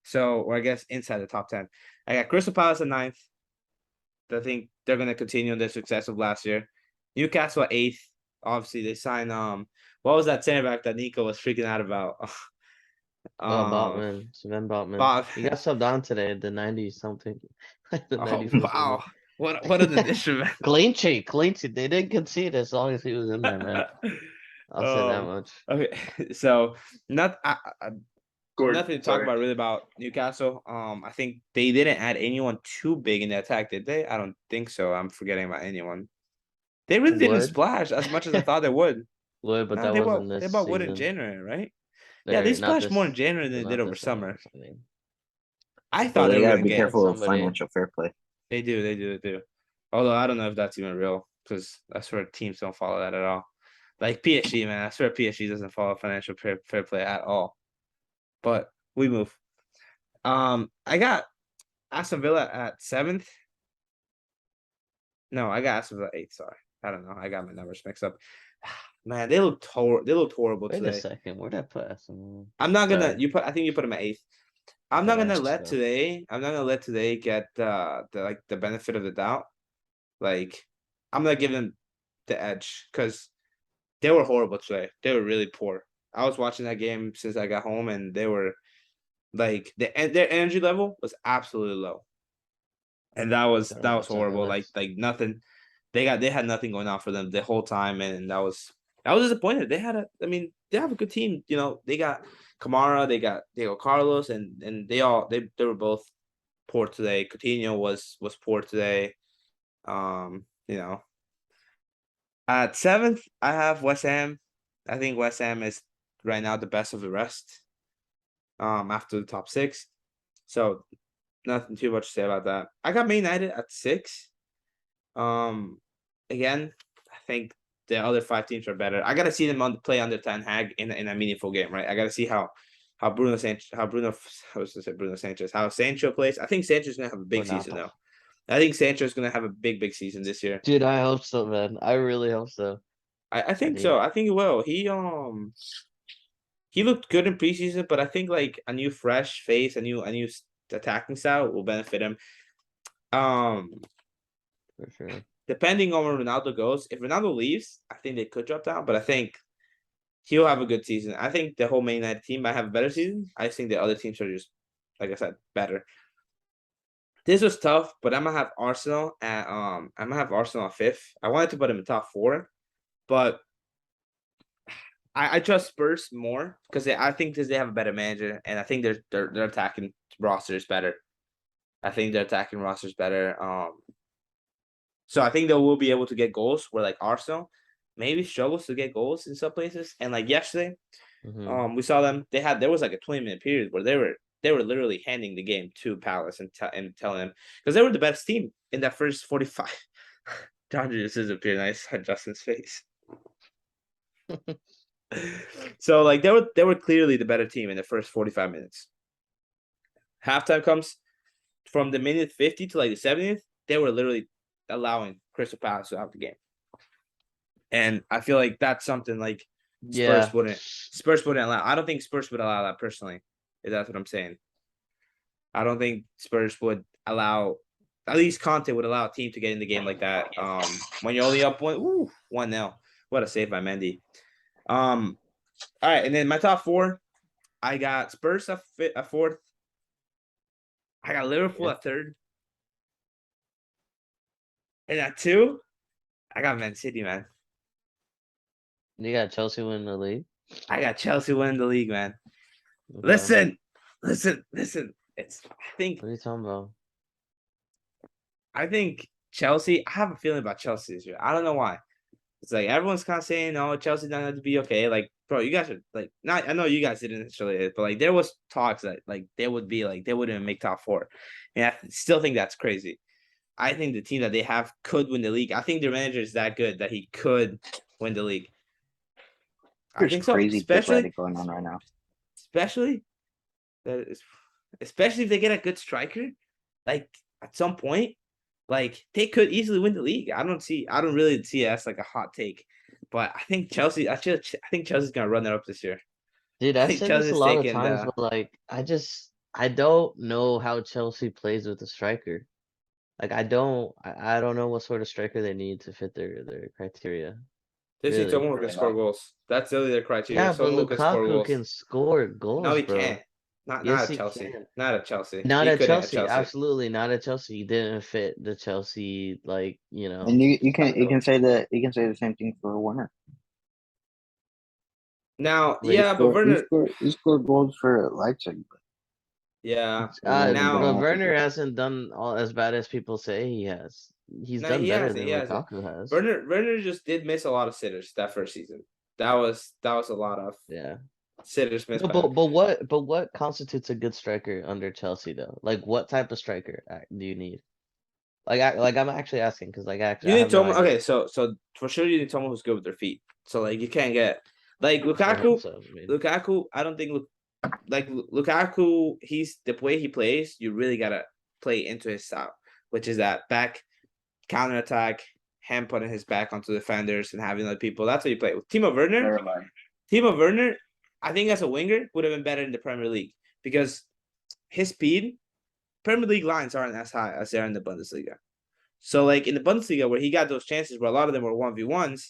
So, or I guess inside the top 10, I got Crystal Palace at 9th. I think they're gonna continue their success of last year. Newcastle at 8th. Obviously, they signed what was that center back that Nico was freaking out about? Botman, Sven Botman. He got subbed on today at the 90 something. The 94th wow. minute. What an addition, man. Clean sheet. They didn't concede as long as he was in there, man. I'll say that much. Okay, so nothing to talk sorry. about really about Newcastle. I think they didn't add anyone too big in the attack, did they? I don't think so. I'm forgetting about anyone. They really didn't splash as much as I thought they would. Would, but that wasn't this They bought Wood in season. January, right? Yeah, they splashed more in January than they did over summer. I thought they they were gotta gonna be get. careful of somebody. financial fair play. They do. Although I don't know if that's even real because I swear teams don't follow that at all. Like PSG, man, I swear PSG doesn't follow financial fair play at all. But we move. I got Aston Villa at 7th. No, I got Aston Villa 8th. Sorry, I don't know. I got my numbers mixed up. Man, they looked horrible Wait today. a second, where'd I put Aston Villa? I'm not gonna. Sorry. I think you put him at 8th. I'm not gonna let today get the benefit of the doubt. Like, I'm gonna give them the edge because they were horrible today. They were really poor. I was watching that game since I got home, and they were like their energy level was absolutely low, and that was horrible. Like nothing. They had nothing going on for them the whole time, and I was disappointed. They have a good team. You know, they got Kamara, they got Diego Carlos, and they were both poor today. Coutinho was poor today. You know. At 7th, I have West Ham. I think West Ham is right now the best of the rest. After the top 6. So nothing too much to say about that. I got Man United at 6. Again, I think the other 5 teams are better. I gotta see them play under Ten Hag in a meaningful game, right? I gotta see how Sancho plays. I think Sancho's gonna have a big season though. I think Sancho's gonna have a big season this year. Dude, I hope so, man. I really hope so. I think need so. it. I think he will. He looked good in preseason, but I think like a new fresh face, a new attacking style will benefit him. For sure. Depending on where Ronaldo goes, if Ronaldo leaves, I think they could drop down, but I think he'll have a good season. I think the whole Man United team might have a better season. I just think the other teams are just, like I said, better. This was tough, but I'm gonna have Arsenal at fifth. I wanted to put him in top four, but I trust Spurs more because I think they have a better manager, and I think their attacking roster is better. I think their attacking roster is better. So I think they will be able to get goals where like Arsenal maybe struggles to get goals in some places. And like yesterday, we saw them. There was like a 20-minute period where they were literally handing the game to Palace and telling them because they were the best team in that first 45. John just disappeared. Nice on Justin's face. So like they were clearly the better team in the first 45 minutes. Halftime comes from the minute 50 to like the 70th. They were literally allowing Crystal Palace to have the game. And I feel like that's something like Spurs wouldn't allow. I don't think Spurs would allow that personally. If that's what I'm saying. I don't think Spurs would allow. At least Conte would allow a team to get in the game like that. When you're only up 1-0. What a save by Mendy. All right, and then my top four, I got Spurs at fourth. I got Liverpool at third. And at two, I got Man City, man. You got Chelsea winning the league? I got Chelsea winning the league, man. Okay. Listen. It's What are you talking about? I think Chelsea. I have a feeling about Chelsea this year. I don't know why. It's like everyone's kind of saying, "Oh, Chelsea doesn't have to be okay." Like, bro, you guys are like not. I know you guys didn't necessarily, but like there was talks that like they wouldn't make top four, and I still think that's crazy. I think the team that they have could win the league. I think their manager is that good that he could win the league. I There's think so, crazy especially going on right now. especially especially if they get a good striker, like at some point, like they could easily win the league. I don't really see it as like a hot take, but I think Chelsea. I think Chelsea's gonna run it up this year. Dude, I I've think said this a Chelsea's lot of taking times, the. but like I don't know how Chelsea plays with a striker. Like I don't know what sort of striker they need to fit their criteria. They see Really. someone who can score goals. That's really their criteria. Yeah, but Someone who can score Lukaku goals. can score No, goals, he bro. can't. Not Yes, at he Chelsea. can. Not at Chelsea. Not He at couldn't Chelsea. Absolutely not at Chelsea. He didn't fit the Chelsea like, you know. And you can say the same thing for Werner. Now, Wait, yeah, but Werner. He scored goals for Leipzig. Yeah. But Now, Werner hasn't done all as bad as people say he has. He's no, done he better hasn't. than He hasn't. Lukaku has. Werner just did miss a lot of sitters that first season. That was a lot of sitters missed. No, but what constitutes a good striker under Chelsea though? Like what type of striker do you need? Like I'm actually asking because like actually You I need have no someone. idea. Okay, so for sure you need someone who's good with their feet. So like you can't get like I hope Lukaku. so, I mean. Lukaku, I don't think Lukaku. He's the way he plays. You really gotta play into his style, which is that back counter attack, him putting his back onto defenders and having other people. That's what you play with. Timo Werner. Never mind. Timo Werner, I think as a winger would have been better in the Premier League because his speed. Premier League lines aren't as high as they are in the Bundesliga. So like in the Bundesliga where he got those chances where a lot of them were 1v1s,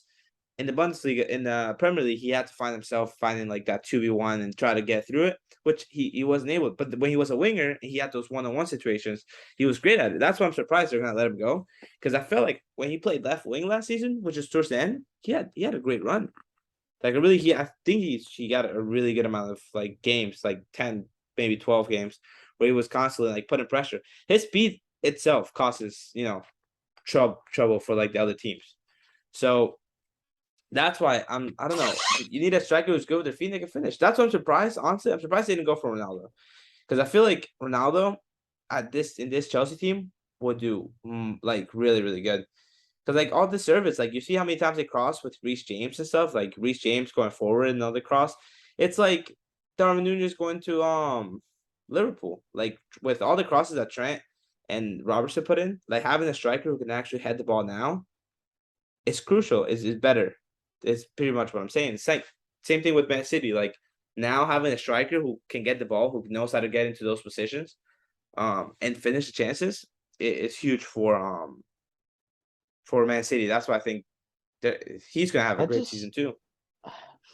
in the Bundesliga, in the Premier League, he had to find himself finding like that 2v1 and try to get through it, which he wasn't able. But when he was a winger, he had those one-on-one situations. He was great at it. That's why I'm surprised they're gonna let him go. Because I felt like when he played left wing last season, which is towards the end, he had a great run. Like I think he got a really good amount of like games, like 10, maybe 12 games, where he was constantly like putting pressure. His speed itself causes, trouble for like the other teams. So that's why I don't know. You need a striker who's good with their feet and they can finish. That's why I'm surprised. Honestly, I'm surprised they didn't go for Ronaldo. Because I feel like Ronaldo in this Chelsea team would do like really, really good. Because like all the service, like you see how many times they cross with Reece James and stuff, like Reece James going forward and another cross. It's like Darwin Nunez going to Liverpool. Like with all the crosses that Trent and Robertson put in, like having a striker who can actually head the ball now, it's crucial. Is better. It's pretty much what I'm saying. It's like same thing with Man City. Like now having a striker who can get the ball, who knows how to get into those positions, and finish the chances, it's huge for Man City. That's why I think that he's gonna have a I great just- season too.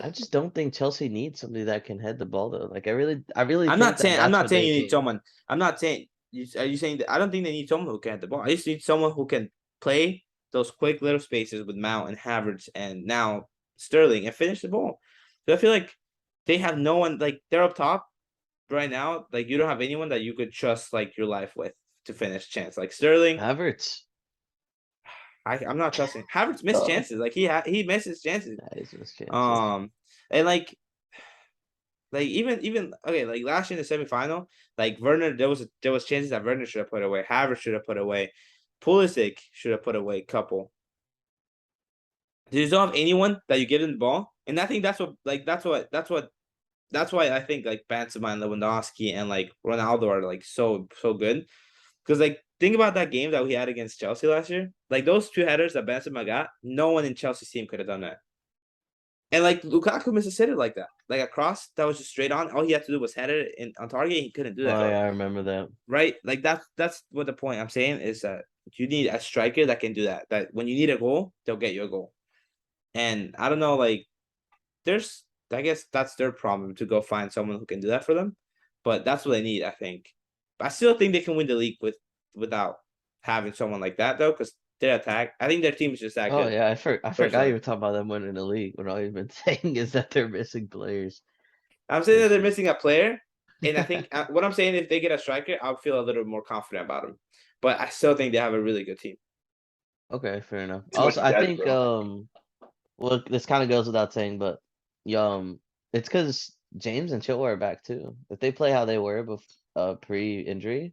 I just don't think Chelsea needs somebody that can head the ball though. Like I really I'm think not saying I'm that's not what saying they you need need. someone. I'm not saying are you saying that I don't think they need someone who can hit the ball. I just need someone who can play those quick little spaces with Mount and Havertz and now Sterling and finish the ball. So I feel like they have no one like they're up top right now. Like you don't have anyone that you could trust like your life with to finish chance. Like Sterling, Havertz. I'm not trusting. Havertz missed Oh. chances. Like he misses chances. That is his chances. And like even okay, like last year in the semifinal, like Werner, there was chances that Werner should have put away, Havertz should have put away, Pulisic should have put away a couple. You just don't have anyone that you give them the ball, and I think that's why I think like Benzema and Lewandowski and like Ronaldo are like so good, because like think about that game that we had against Chelsea last year, like those two headers that Benzema got, no one in Chelsea's team could have done that. And like Lukaku missed a sitter like that, like a cross that was just straight on. All he had to do was head it in on target. He couldn't do that, Oh yeah, I remember that. right? Like that's what the point I'm saying is that you need a striker that can do that. That when you need a goal, they'll get you a goal. And I don't know, like I guess that's their problem to go find someone who can do that for them. But that's what they need, I think. But I still think they can win the league without having someone like that though, because their attack, I think their team is just that Oh good. yeah, I forgot personally. you were talking about them winning the league when all you've been saying is that they're missing players. I'm saying that they're That's missing a player, and I think what I'm saying, if they get a striker, I'll feel a little more confident about them. But I still think they have a really good team. Okay, fair enough. Too much Also, I depth, think bro. well, this kind of goes without saying, but it's because James and Chilwell are back too. If they play how they were pre-injury,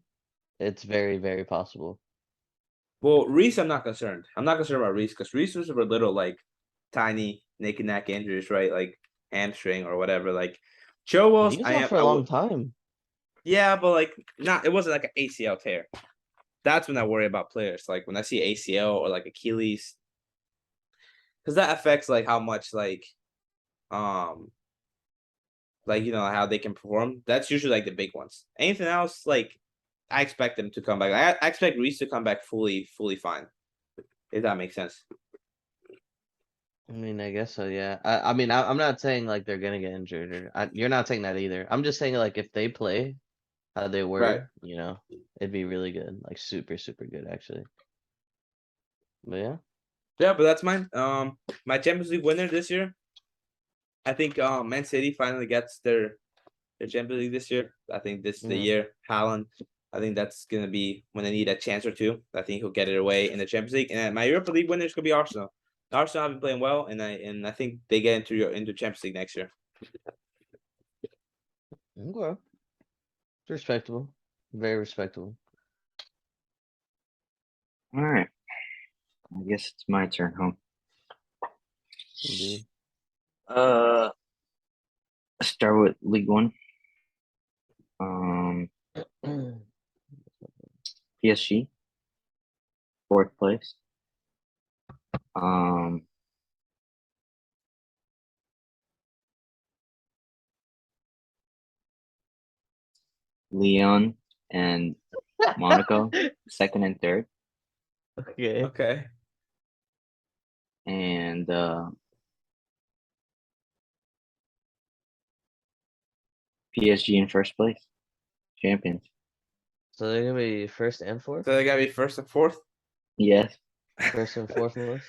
it's very, very possible. Well, Reese, I'm not concerned. I'm not concerned about Reese because Reese was a little like tiny neck and neck injuries, right? Like hamstring or whatever. Like Chilwell's, He was I out am. for a long time. Yeah, but like not. It wasn't like an ACL tear. That's when I worry about players. Like when I see ACL or like Achilles, because that affects like how much like you know how they can perform. That's usually like the big ones. Anything else, like I expect them to come back. I expect Reese to come back fully fine. If that makes sense. I mean, I guess so. Yeah. I mean, I'm not saying like they're gonna get injured, or you're not saying that either. I'm just saying like if they play how they were, Right. it'd be really good, like super, super good actually. But yeah. Yeah, but that's mine. My Champions League winner this year. I think Man City finally gets their Champions League this year. I think this is the Mhm. year. Haaland. I think that's gonna be when they need a chance or two. I think he'll get it away in the Champions League. And my Europa League winner is gonna be Arsenal. Arsenal have been playing well, and I think they get into Champions League next year. Okay. It's respectable. Very respectable. All right. I guess it's my turn, huh? Indeed. Start with League One. PSG, 4th place. Lyon and Monaco, 2nd and 3rd. Okay. Okay. And PSG in 1st place. Champions. So they're gonna be first and fourth? So they gotta be first and fourth. Yes. First and fourth list?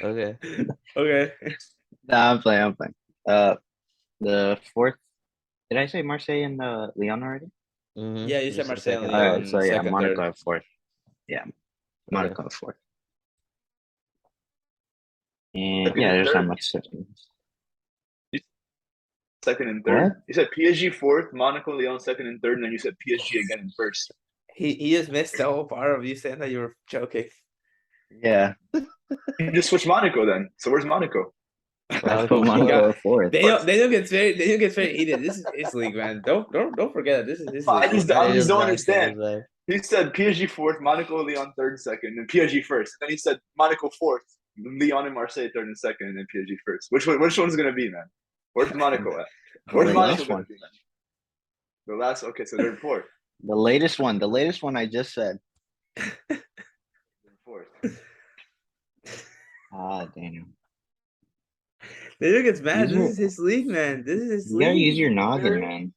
Okay. Okay. Nah, I'm playing. The 4th. Did I say Marseille and Lyon already? Mm-hmm. Yeah, you said Marseille and All Lyon. right, so yeah, second, Monaco third. at 4th. Yeah, Monaco at 4th. And Second yeah, and there's not third? much. Second and third. What? You said PSG 4th, Monaco, Lyon 2nd and 3rd, and then you said PSG again in 1st. He just missed the whole part of you saying that you were joking. Yeah. You just switch Monaco then. So where's Monaco? I Monaco put Monaco fourth. at 4th. Daniel gets very heated. This is his league, man. Don't forget it. This is his I league. just don't understand. He said PSG fourth, Monaco, Lyon third, second, and PSG first. And then he said Monaco fourth, Lyon and Marseille third and second, and then PSG first. Which one's gonna be, man? Where's Monaco at? Where's The Monaco last gonna one. be, man? The last. Okay, so they're fourth. The latest one. The latest one I just said. They're fourth. Ah, Daniel. Dude gets mad. These This are- is his league, man. This is his You gotta use league. your noggin, man.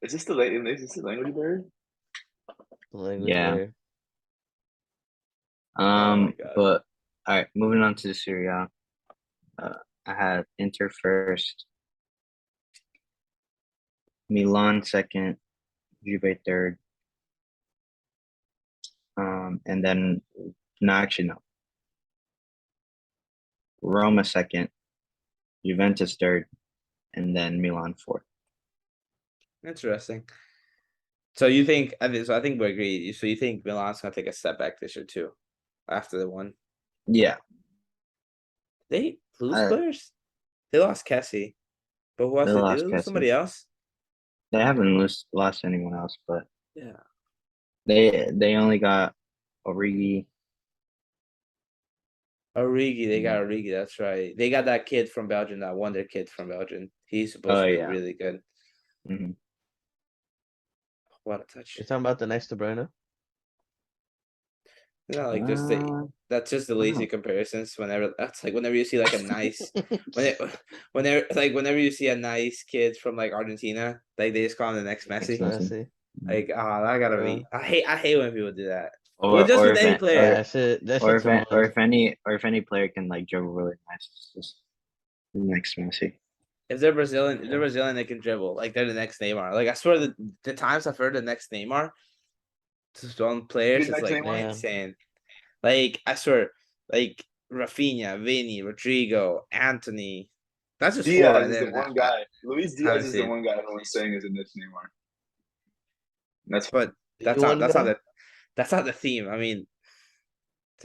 Is this the language barrier? Language Yeah. barrier. Oh my God. But all right, moving on to the Serie A. I had Inter first, Milan second, Juve third. And then no, actually no. Roma second, Juventus third, and then Milan fourth. Interesting. So you think? I think we agree. So you think Milan's gonna take a step back this year too, after the one Yeah, they lose I- players? They lost Kessie, but who else they did they lost lose? Kessie. Somebody else? They haven't lost anyone else, but Yeah. they only got Origi. Origi, they got Origi. That's right. They got that kid from Belgium, that wonder kid from Belgium. He's supposed Oh, to be yeah. really good. Mhm. What a touch! You're talking about the next De Bruyne? You know, like just the Uh, that's just the I don't lazy know. comparisons. Whenever that's like whenever you see like a nice whenever you see a nice kid from like Argentina, like they just call him the next Next Messi. Messi. Messi. Like, I gotta Bro. be. I hate when people do that. Or Well, just or with if any an- player. Yeah, that or shit's annoying. if any player can like dribble really nice, it's just next Messi. If they're Brazilian, they can dribble. Like they're the next Neymar. Like I swear the times I've heard the next Neymar to on players, Who's it's next like Neymar? insane. Like I swear, like Rafinha, Vini, Rodrigo, Anthony. That's just four. Diaz And is the then one guy. Luis haven't Diaz is the seen. one guy everyone's saying is the next Neymar. That's But that's You not one guy? that's not the theme. I mean,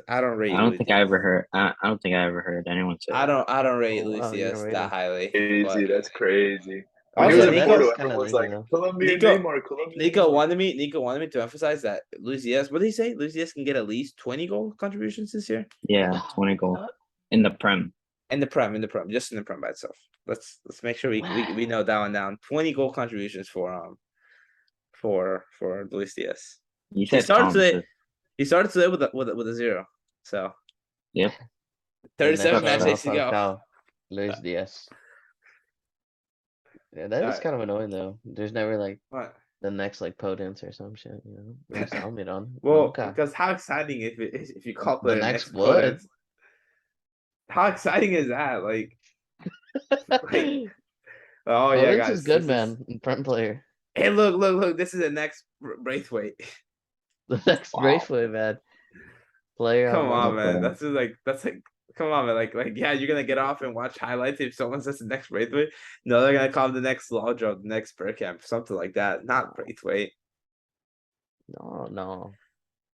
I don't rate I don't Luis think Diaz. I ever heard. I don't think I ever heard anyone say. I don't rate Oh, Luis wow, you don't Diaz rate that him. highly. crazy. But That's crazy. When he also was in That Nico is Porto, kind of everyone was lazy like, though. Colombian Nico Neymar, Colombian Nico Neymar. wanted me to emphasize that Luis Diaz. What did he say? Luis Diaz can get at least 20 goal contributions this year Yeah, 20 goal in the Prem. in the Prem, just in the Prem by itself. Let's make sure we know that one down. 20 goal contributions for Luis Diaz. You He said started Tom. today. He started today with a 0. So Yep. The next 37 That's matches to go. Falcao, Luis Diaz. Yeah, that is Alright. kind of annoying though. There's never like What? the next like Potence or some shit, you know? There's Almiron. Well, Okay. because how exciting if you call The the next next what? Podence. How exciting is that? Like, oh yeah, Potence guys. is good, this man. Prem player. Hey, look! This is the next Braithwaite. The next Wow. Braithwaite, man. Player Come on on, Okay. man. That's like, come on, man. Like, yeah, you're gonna get off and watch highlights if someone says the next Braithwaite. No, they're gonna call him the next Lawdro, the next Burkamp, something like that. Not Braithwaite. No.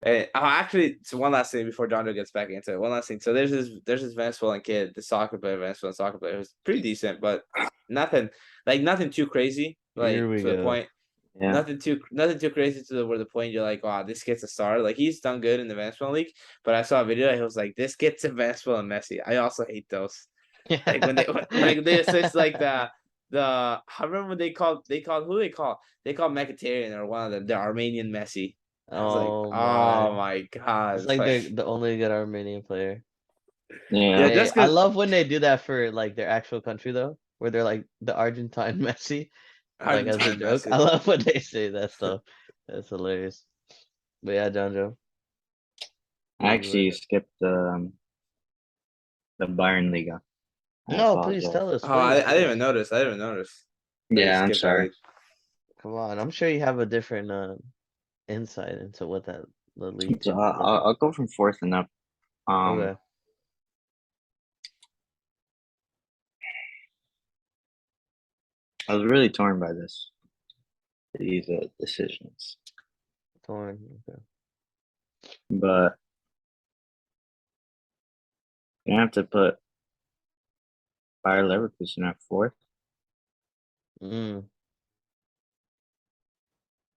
And actually, so one last thing before John Joe gets back into it. One last thing. So there's this Venezuelan kid, the Venezuelan soccer player, who's pretty decent, but nothing too crazy. Like Here we to the go. point. Yeah. Nothing too crazy to where the point you're like, wow, this kid's a star. Like he's done good in the Venezuelan league, but I saw a video. He was like, this kid's a Venezuelan Messi. I also hate those. Like when they assist like the I remember when they called Mkhitaryan or one of them the Armenian Messi. I was like, Oh oh my. my god. It's like the only good Armenian player. Yeah. Yeah, Hey, just I 'cause- love when they do that for like their actual country though, where they're like the Argentine Messi, like as a Argentine joke. Messi. I love when they say that stuff. That's hilarious. But yeah, John Joe. I actually skipped the Bayern Liga. I No, please apologize. tell us. Oh, I didn't even Please. notice. I didn't even notice. That you Yeah, I'm skipped that sorry. league. Come on, I'm sure you have a different insight into what the league. So I'll go from fourth and up. Okay. I was really torn by these decisions, Torn. Okay. but you have to put Bayer Leverkusen at fourth, Mm.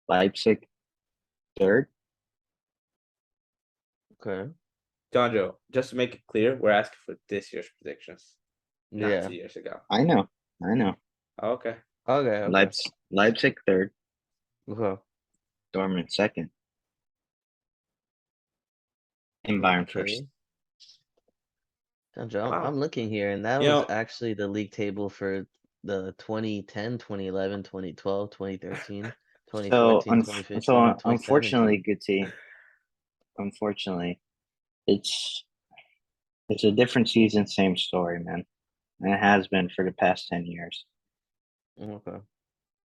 Leipzig third, Okay. Jonjo, just to make it clear, we're asking for this year's predictions, not Yeah. 2 years ago. I know. Okay. Okay. Leipzig third, Okay. Dortmund second, and Bayern first. Okay. Sandra, Wow. I'm looking here, and that You was know- actually the league table for the 2010, 2011, 2012, 2013, So, 2014, 2015, 2017. unfortunately, Guti, it's a different season, same story, man. And it has been for the past 10 years. Okay.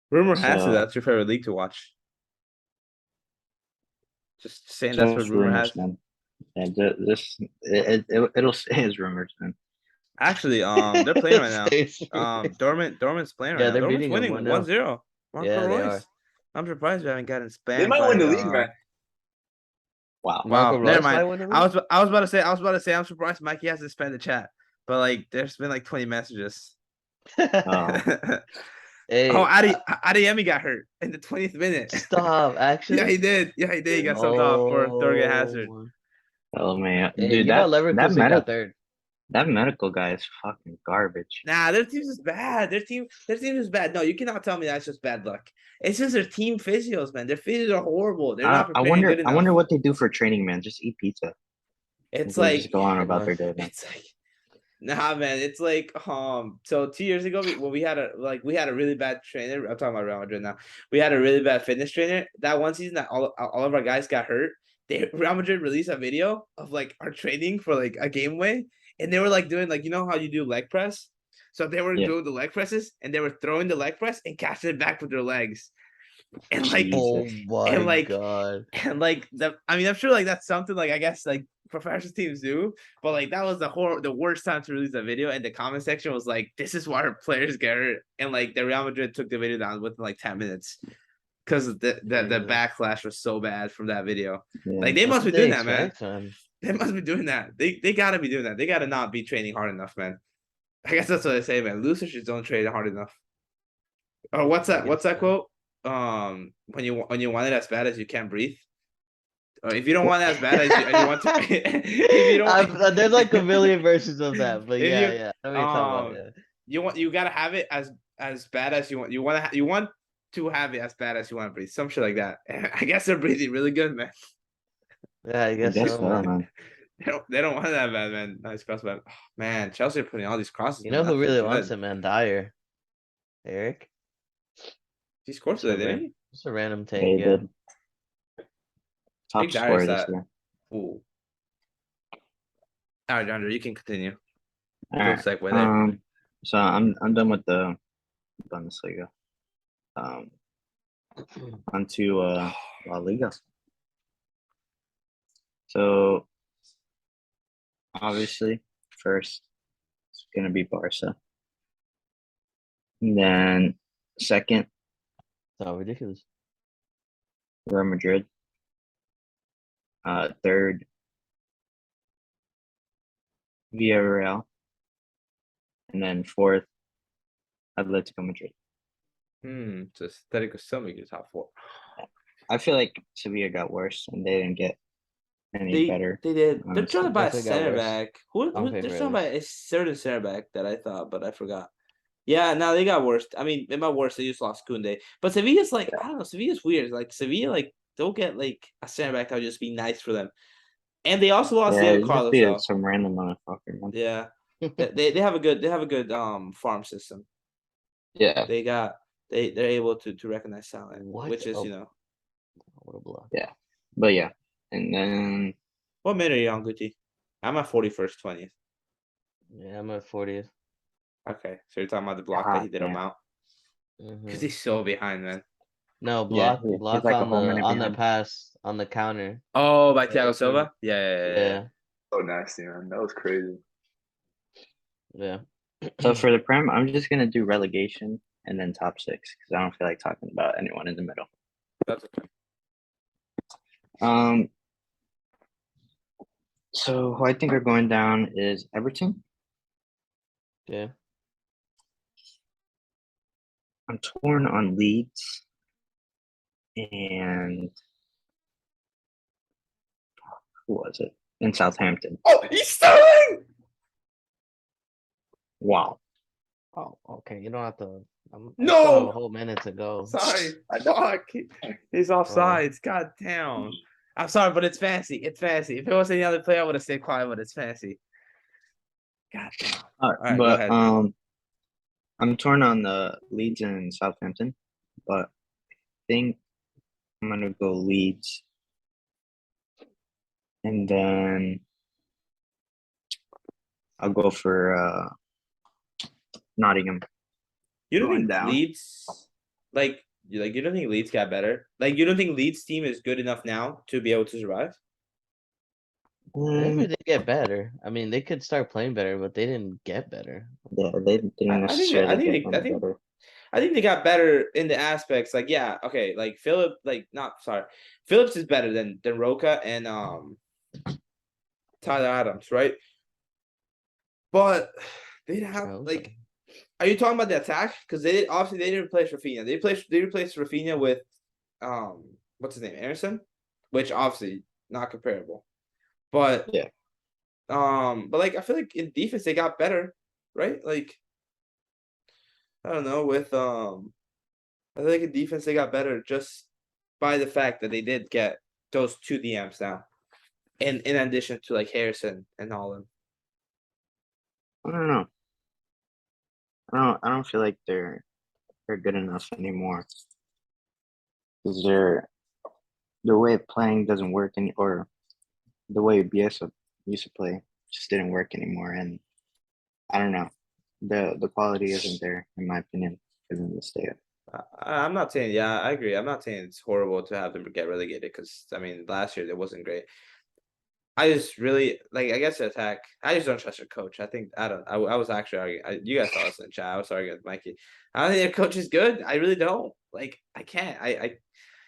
Rumor has it So- that's your favorite league to watch. Just saying that's what Just rumor rumors, has. man. And it'll stay as rumors, man. Actually, they're playing right now. Stays. Dortmund's playing right Yeah, now. they're Dortmund's beating them winning 1-0. 1-0. Marco Yeah, they Royce. are. I'm surprised we haven't gotten spammed. They might win by, the league, man. Wow. Marco Wow, never Reus might mind. win the I league? was about to say I'm surprised Mikey hasn't spammed the chat. But like there's been like 20 messages. Oh. Hey, Adeyemi got hurt in the 20th minute. stop, actually? Yeah, he did. He got subbed off for Thorgan Hazard. Oh, Oh man, hey, dude, you know that Leverkusen got third. that medical guy is fucking garbage. Nah, their team is bad. Their team is bad. No, you cannot tell me that's just bad luck. It's just their team physios, man. Their physios are horrible. They're not I preparing good I enough. wonder what they do for training, man. Just eat pizza. It's They like just go on about their day, man. it's like nah, man. It's like so 2 years ago, we had a really bad trainer. I'm talking about Real Madrid now. We had a really bad fitness trainer. That one season that all of our guys got hurt. Real Madrid released a video of like our training for like a game way, and they were like doing like how you do leg press. So they were Yeah. doing the leg presses, and they were throwing the leg press and catching it back with their legs. And like Oh Jesus. my god. and like I'm sure like that's something like I guess like professional teams do, but like that was the worst time to release that video, and the comment section was like, "This is why our players get hurt," and like the Real Madrid took the video down within like 10 minutes because the backlash was so bad from that video. Yeah. Like they What must be did doing they that, man. expect, man? They must be doing that. They gotta be doing that. They gotta not be training hard enough, man. I guess that's what I say, man. Losers just don't train hard enough. Oh, what's that? What's that quote? When you want it as bad as you can't breathe. Or if you don't want it as bad as you want to, if you don't, There's like a million versions of that, but If yeah, you- yeah. I know what you're talking about, yeah. you gotta have it as bad as you want. You want to have it as bad as you want to breathe. Some shit like that. I guess they're breathing really good, man. Yeah, I guess guess so, so, man. man. They don't want it that bad, man. Nice cross, man. Oh, man, Chelsea are putting all these crosses. You man. know who That's really good. wants him, man? Dyer. Eric. He scored today, didn't he? Just a random take, They yeah. did. Top Big Dyer scorer this stat. year. Ooh. All right, Andrew, you can continue. All Good right. segue there. So I'm done with the Bundesliga. Onto La Liga. So obviously, first it's gonna be Barca. And then second, Oh, ridiculous. Real Madrid. Third, Villarreal. And then fourth, Atletico Madrid. So Atletico still make your top four. I feel like Sevilla got worse and they didn't get any better. They did. They're honestly. trying to buy a Definitely got center worse. back. Who On they're paper, trying to at buy a certain center back that I thought, but I forgot. Yeah, now they got worse. I mean, they got worse. They just lost Kunde. But Sevilla's like, I don't know. Sevilla's weird. Like Sevilla, like they'll get like a center back that would just be nice for them. And they also lost Yeah, Diego it just Carlos. be So. some random motherfucker, man. Yeah, they have a good farm system. Yeah. They're able to recognize talent, What which is a- What a block. Yeah. But yeah. And then what minute are you on, Gucci? I'm at 41st, 20th. Yeah, I'm at 40th. Okay, so you're talking about the block that he did on damn. Mount Mhm. because he's so behind, man. No, Yeah, block he's block like a on whole minute the behind. pass, on the counter. Oh, by Yeah, Thiago yeah. Silva. Yeah. Yeah, So nasty, man. That was crazy. yeah. So for the Prem, I'm just gonna do relegation and then top six because I don't feel like talking about anyone in the middle. That's okay. So who I think are going down is Everton. Yeah. I'm torn on Leeds and who was it? in Southampton. Oh, he's Sterling. Wow. Oh, okay. You don't have to. I No! still have a whole minute to go. Sorry, fuck. He's offsides. God damn. I'm sorry, but it's fancy. It's fancy. If it was any other player, I would have stayed quiet, but it's fancy. God damn. All right, All right, go but ahead. I'm torn on the Leeds and Southampton, but I think I'm gonna go Leeds, and then I'll go for Nottingham. You don't going think down. Leeds, you don't think Leeds got better? Like, you don't think Leeds team is good enough now to be able to survive? Maybe they get better. I mean, they could start playing better, but they didn't get better. Yeah, they didn't I think they- I necessarily think get they- I any think- better. I think they got better in the aspects, like, yeah, okay, like Philip, like, not sorry, Phillips is better than Roca and Tyler Adams, right? But they have True. like, are you talking about the attack? Because they obviously they didn't replace Rafinha. They replaced Rafinha with what's his name, Anderson, which obviously not comparable. But Yeah. but like I feel like in defense they got better, right? Like I don't know, with I feel like in defense they got better just by the fact that they did get those two DMs now. In addition to like Harrison and Holland. I don't know. I don't feel like they're good enough anymore. Because their way of playing doesn't work or the way Bielsa used to play just didn't work anymore, and I don't know. The quality isn't there in my opinion for them to stay up. I'm not saying, yeah, I agree. I'm not saying it's horrible to have them get relegated because I mean last year it wasn't great. I just really like. I guess the attack. I just don't trust your coach. I think I don't. I was actually arguing. You guys saw us in the chat. I was arguing with Mikey. I don't think their coach is good. I really don't. Like I can't.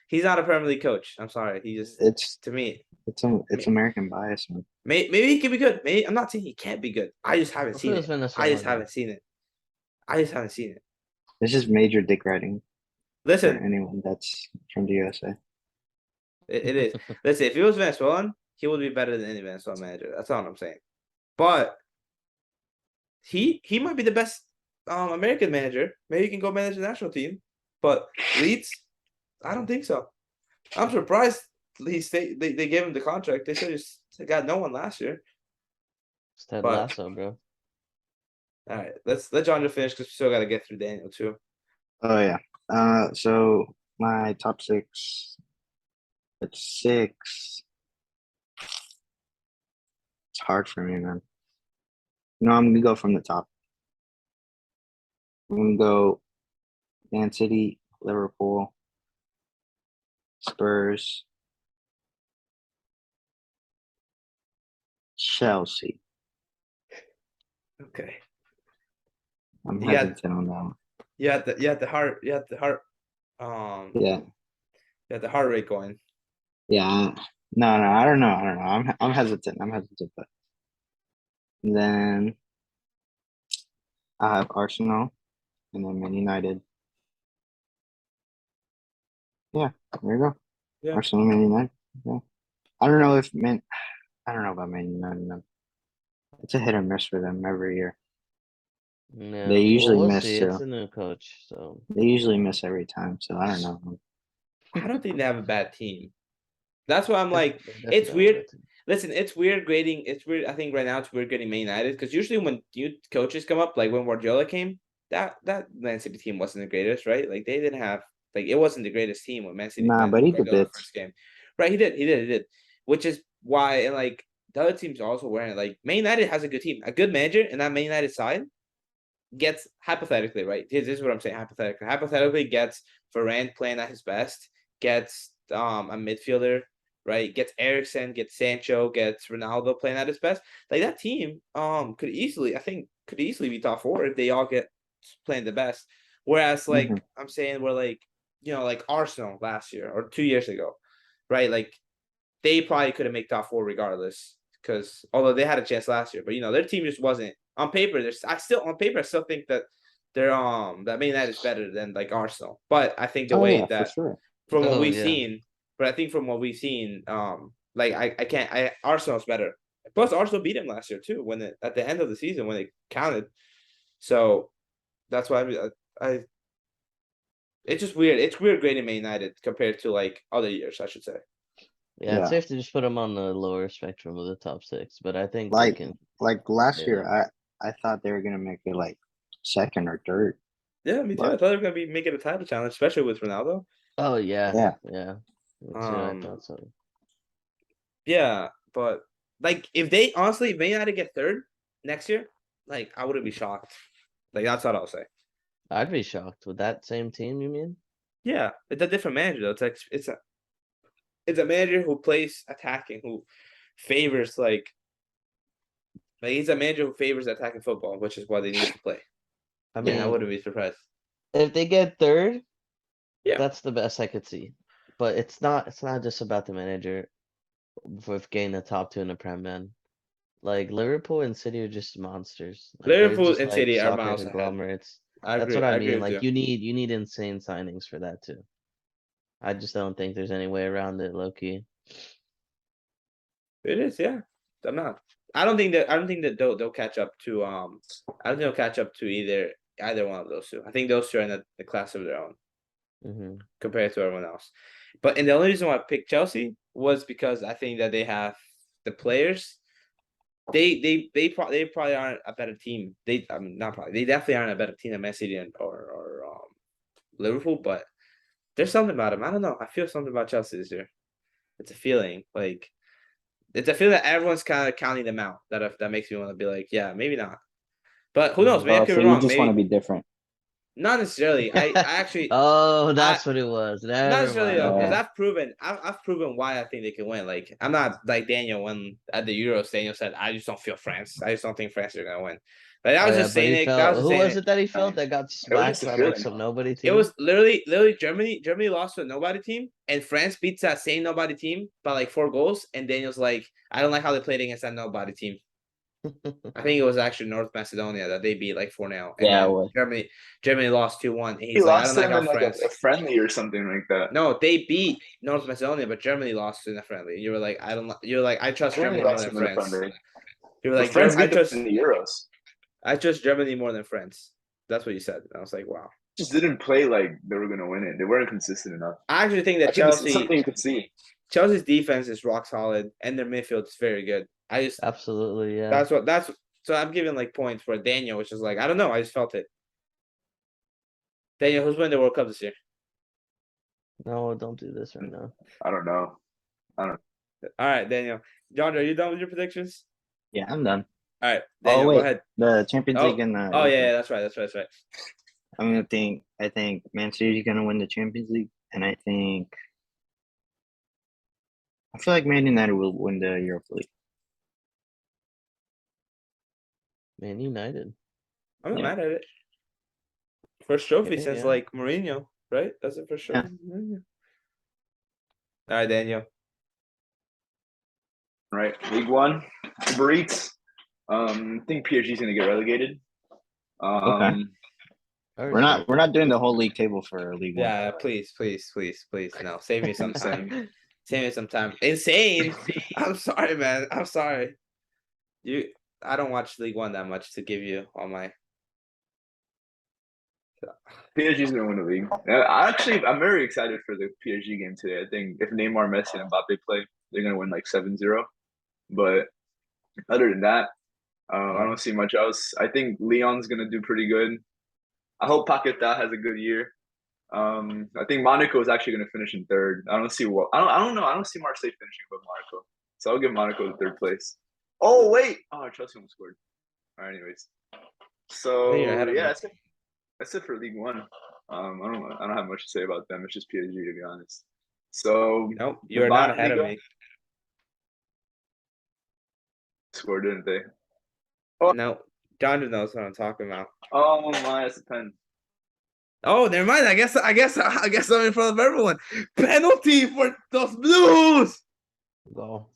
He's not a Premier League coach. I'm sorry. He just It's to me. American bias, man. Maybe he can be good. Maybe I'm not saying he can't be good. I just haven't seen it. I just haven't seen it. I just haven't seen it. This is major dick riding for Listen, anyone that's from the USA. it is. Listen, if he was Venezuelan, he would be better than any Venezuelan manager. That's all I'm saying. But he might be the best American manager. Maybe he can go manage the national team. But Leeds, I don't think so. I'm surprised Leeds they gave him the contract. They should just got no one last year. It's Ted But- Lasso, bro. All right, let's let John finish because we still got to get through Daniel too. Oh yeah. So my top six. It's six. It's hard for me, man. No, I'm gonna go from the top. I'm gonna go Man City, Liverpool, Spurs, Chelsea. Okay. I'm You got- hesitant on that one. You had the heart. You had the heart. Yeah. You had the heart rate going. Yeah. No, I don't know. I'm hesitant. But then I have Arsenal and then Man United. Yeah, there you go. Yeah. Arsenal, Man United. Yeah. I don't know about Man United. No. It's a hit or miss for them every year. Yeah. They usually we'll miss see. too. It's a new coach, so They usually miss every time, so I don't know. I don't think they have a bad team. That's why I'm like, They it's definitely weird. have a team. Listen, it's weird grading. It's weird. I think right now it's weird grading Man United because usually when new coaches come up, like when Guardiola came, that Man City team wasn't the greatest, right? Like they didn't have like it wasn't the greatest team when Man City Nah, played but he did Guardiola bits. first game. Right, he did. Which is why and like the other teams are also wearing it. Like Man United has a good team, a good manager, and that Man United side gets hypothetically, right? This is what I'm saying. Hypothetically gets Varane playing at his best, gets a midfielder, right? Gets Eriksen, gets Sancho, gets Ronaldo playing at his best. Like that team could easily be top four if they all get playing the best. Whereas like I'm saying we're like, like Arsenal last year or 2 years ago, right? Like they probably could have made top four regardless. Because although they had a chance last year, but their team just wasn't on paper. I still think that they're that Man United is better than like Arsenal. But I think the way that for sure. from what Oh, we've yeah. seen, but I think from what we've seen, Like I can't. Arsenal's better. Plus, Arsenal beat him last year too when at the end of the season when it counted. So that's why I it's just weird. It's weird grading Man United compared to like other years, I should say. Yeah, it's Yeah. safe to just put them on the lower spectrum of the top six, but I think they Like can. like last Yeah. year, I thought they were gonna make it like second or third. Yeah, me too. I But- thought they were gonna be making a title challenge, especially with Ronaldo. Oh yeah, Yeah. yeah. Me too, I Um, thought so. Yeah, but like if they honestly may not get third next year, like I wouldn't be shocked. Like that's what I'll say. I'd be shocked with that same team. You mean? Yeah, it's a different manager though. It's a manager who plays attacking, who favors like he's a manager who favors attacking football, which is what they need to play. I Yeah, I mean, wouldn't be surprised. if they get third, Yeah. that's the best I could see. But it's not. It's not just about the manager with getting the top two in the Prem, man. Like Liverpool and City are just monsters. Like, they're Liverpool just and like City are soccer miles ahead. conglomerates. I That's agree. what I I agree mean. with Like you. you need insane signings for that too. I just don't think there's any way around it, low key. It is, yeah. I'm not. I don't think that they'll catch up to I don't think they'll catch up to either one of those two. I think those two are in the class of their own Hmm. compared to everyone else. And the only reason why I picked Chelsea was because I think that they have the players. They probably aren't a better team. I mean not probably. They definitely aren't a better team than Man City or Liverpool, but there's something about them. I don't know. I feel something about Chelsea this year. It's a feeling like. It's a feeling that everyone's kind of counting them out. That makes me want to be like, yeah, maybe not. But who knows? Maybe I Oh, could so be you wrong. just want to Maybe be different. not necessarily. I actually Oh, that's what it was. not Never necessarily mind. though, because Okay. I've proven why I think they can win. Like I'm not like Daniel when at the Euros. Daniel said, "I just don't feel France. I just don't think France are gonna win." Like I Oh was yeah, just but saying he it. That was felt. just Who saying was it. it that he felt that got It was just smacked a by like feeling. some nobody team? It was literally Germany. Germany lost to a nobody team, and France beats that same nobody team by like 4 goals. And Daniel's like, I don't like how they played against that nobody team. I think it was actually North Macedonia that they beat like 4-0. And Yeah, it then was. Germany lost 2-1. And He he's like, I lost don't to like them how in like France. a friendly or something like that. No, they beat North Macedonia, but Germany lost in a friendly. You were like, you're like, I trust Germany Germany more lost than them in a France. friendly. You were But like, France I beat them in the Euros. trust Germany more than France. That's what you said. And I was like, wow. Just didn't play like they were gonna win it. They weren't consistent enough. I actually think that I think this is something you could see. Chelsea's defense is rock solid, and their midfield is very good. Absolutely, yeah. So I'm giving like points for Daniel, which is like, I don't know, I just felt it. Daniel, who's winning the World Cup this year? No, don't do this right now. I don't know. All right, Daniel. John, are you done with your predictions? Yeah, I'm done. All right, Daniel, wait. go ahead. The Champions Oh, League and oh yeah, that's right. I think Man City is gonna win the Champions League, and I feel like Man United will win the Europa League. Man United. I'm not Yeah. mad at it. First trophy Okay, since yeah. like Mourinho, right? That's the first trophy. Yeah. All right, Daniel. Right, League One, Uber Eats. I think PSG is gonna get relegated. Okay. I We're not respect doing the whole league table for League One. Yeah, please. No, save me some that. time. Save me some time. Insane. I'm sorry, man. I'm sorry. I don't watch League One that much to give you all my. PSG is gonna win the league. I'm very excited for the PSG game today. I think if Neymar, Messi, and Mbappe play, they're gonna win like 7-0. But other than that, I don't see much else. I think Leon's gonna do pretty good. I hope Paqueta has a good year. I think Monaco is actually gonna finish in third. I don't see what I don't know. I don't see Marseille finishing with Monaco. So I'll give Monaco the third place. Oh wait. Oh, Chelsea almost scored. All right, anyways. So You're ahead of yeah, me. that's it for League One. I don't have much to say about them. It's just PSG to be honest. So Nope, you are not ahead of Bundesliga me. scored, didn't they? No, John knows what I'm talking about. Oh my, that's a pen. Oh, never mind. I guess I'm in front of everyone. Penalty for those Blues. Go.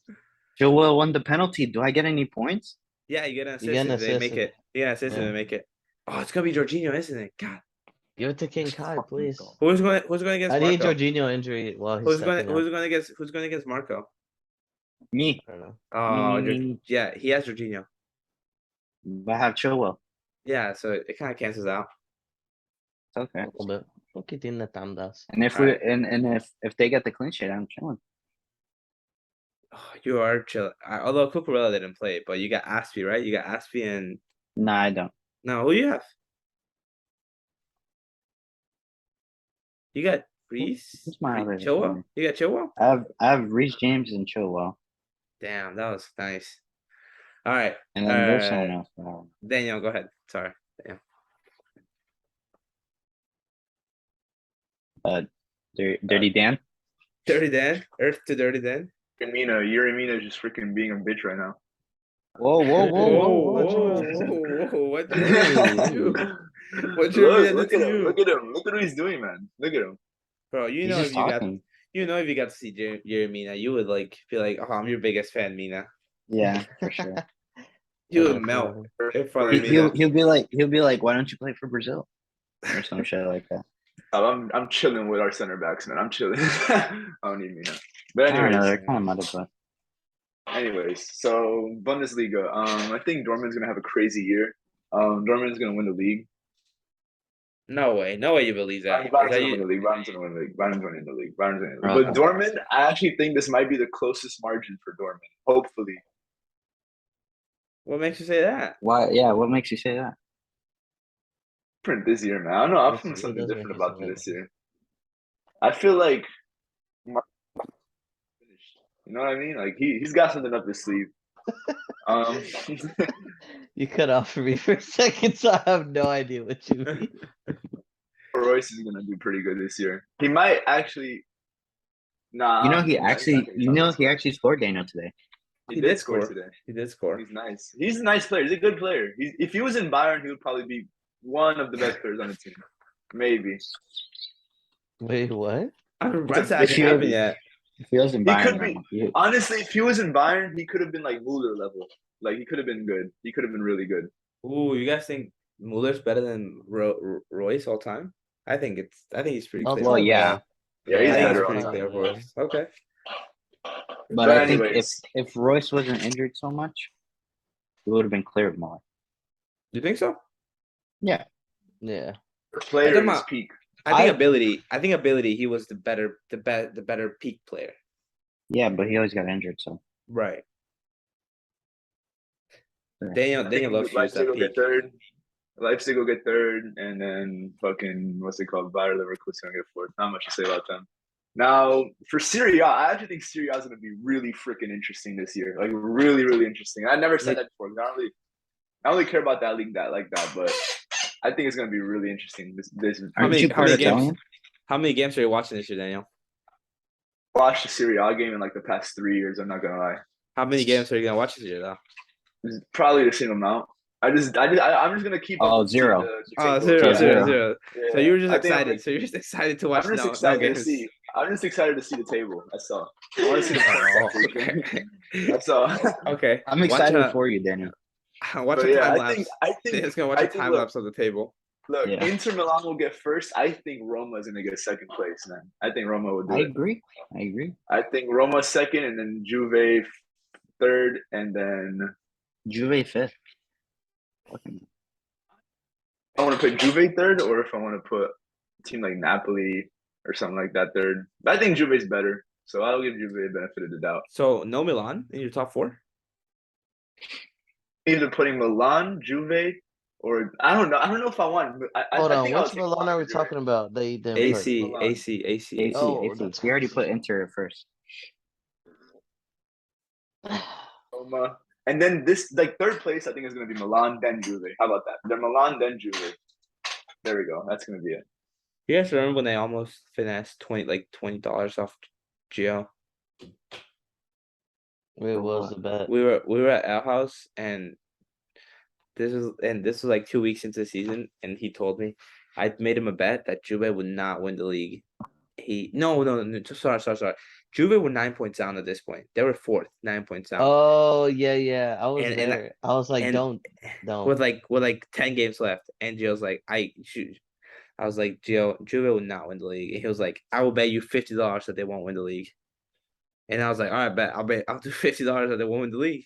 Joel won the penalty. Do I get any points? Yeah, you get an You assist get an if they make assist. it. You get an assist if Yeah. they make it. Oh, it's gonna be Jorginho, isn't it? God. Give it to King Kai, please. Who's going against I need Marco? Jorginho injury while he's Who's going stepping up. against Marco? Me, I don't know. Oh, me. yeah, he has Jorginho. But I have Chilwell. Yeah, so it kind of cancels out. It's okay. A little bit. Poquitín de tandas. And if Alright. if they get the clean sheet, I'm chilling. Oh, you are chill. Although Cucurella didn't play, but you got Aspie, right? You got Aspie and Nah, I don't. no, who you have? You got Reese, Who's my other Chilwell. defender? You got Chilwell. I have Reece James and Chilwell, Damn, that was nice. All right, and then there's someone else. But I don't know. Daniel, go ahead. Sorry, Daniel. Dirty Dan. Dirty Dan, Earth to Dirty Dan. Yuri Mina is just freaking being a bitch right now. Whoa, whoa, whoa, Whoa, whoa, whoa, whoa! whoa! What did you do? What you Look, do look to at him! you, Look at him! Look at what he's doing, man! Look at him! bro? You He's know just if you got, talking. if you got to see Jerry Mina, you would like be like, oh, I'm your biggest fan, Mina. Yeah, for sure. You Yeah, would melt for- in front of He'll Mina. he'll be like, why don't you play for Brazil or some shit like that. I'm chilling with our center backs, man. I'm chilling. I don't need Mina. But I don't know. anyways, They're kind of muddy, but so Bundesliga. I think Dortmund's gonna have a crazy year. Dortmund's gonna win the league. No way, no way you believe that. Is Bayern's that gonna win you? the league. Bayern's gonna win the league. Bayern's winning the league. Bayern's winning the league. Okay. But Dortmund, I actually think this might be the closest margin for Dortmund. Hopefully. What makes you say that? why? Yeah, what makes you say that? Different this year, man. I don't know. I'm Yes, feeling it something does make different you about say this that. year. I feel like finished. You know what I mean? Like he's got something up his sleeve. Um, You cut off for me for a second, so I have no idea what you mean. Royce is gonna do pretty good this year. He might actually. Nah, You I know, don't he think that- actually, he's not gonna you top know, this he guy. actually scored Daniel today. He did score today. He did score. He's nice. He's a nice player. He's a good player. If he was in Bayern, he would probably be one of the best players on the team. Maybe. Wait, what? That a hasn't big happened maybe. yet. If he was in He Bayern, could then be. Honestly, if he was in Bayern, he could have been like Muller level. Like he could have been good. He could have been really good. Ooh, you guys think Muller's better than Royce all time? I think he's pretty All clear. Well, time, yeah, Yeah, I he's think better it's all pretty time. clear for us. Okay. but I think anyways, if Royce wasn't injured so much, he would have been clear of Muller. You think so? Yeah, Yeah. player talking in his about- peak. I think ability. He was the better peak player. yeah, but he always got injured. So Right. Yeah. Daniel loves to use Leipzig that will get peak. third. Leipzig will get third, and then fucking what's it called? Bayer Leverkusen will get fourth. Not much to say about them. Now for Serie A, I actually think Serie A is going to be really freaking interesting this year. Like really, really interesting. I never said that before. I don't really care about that league like that, but I think it's going to be really interesting. This aren't you part Italian? How many games are you watching this year, Daniel? watched the Serie A game in like the past 3 years. I'm not gonna lie. How many games are you gonna watch this year, though? It's probably the same amount. I'm just gonna keep. Oh, up to zero. the Oh, table. zero. Yeah. So you were just I think I'm excited. So you're just excited to watch I'm just no excited to games. see. I'm just excited to see the table. That's all. I want to see the Oh, points. okay. That's all. Okay. I'm excited for you, Daniel. Watch But a yeah, time I lapse. think Daniel's gonna watch I a think, time look, lapse of the table. Look, Yeah. Inter Milan will get first. I think Roma is gonna get second place, man. I think Roma will do I it. agree. I agree. I think Roma second, and then Juve third, and then Juve fifth. Fucking- I want to put Juve third, or if I want to put a team like Napoli or something like that third. But I think Juve's better, so I'll give Juve the benefit of the doubt. So no Milan in your top four? Either putting Milan, Juve, or I don't know. I don't know if I want. Hold I on, think I'll which take Milan are we Juve. talking about? They didn't AC, Milan. AC. AC, Oh, AC. that's We already crazy. put Inter at first. Roma. And then this, like third place, I think is going to be Milan, then Juve. How about that? Then Milan, then Juve. There we go. That's going to be it. You guys remember when they almost finessed $20 off Gio? Where was the bet? We were at our house and this was like 2 weeks into the season, and he told me I made him a bet that Juve would not win the league. No, sorry. Juve were 9 points down at this point. They were fourth, 9 points down. Oh yeah. I was And- there. I was like, and- don't. With like 10 games left, and Gio's like, I was like, Gio, Juve will not win the league. And he was like, I will bet you $50 that they won't win the league. And I was like, all right, bet I'll do $50 that they won't win the league.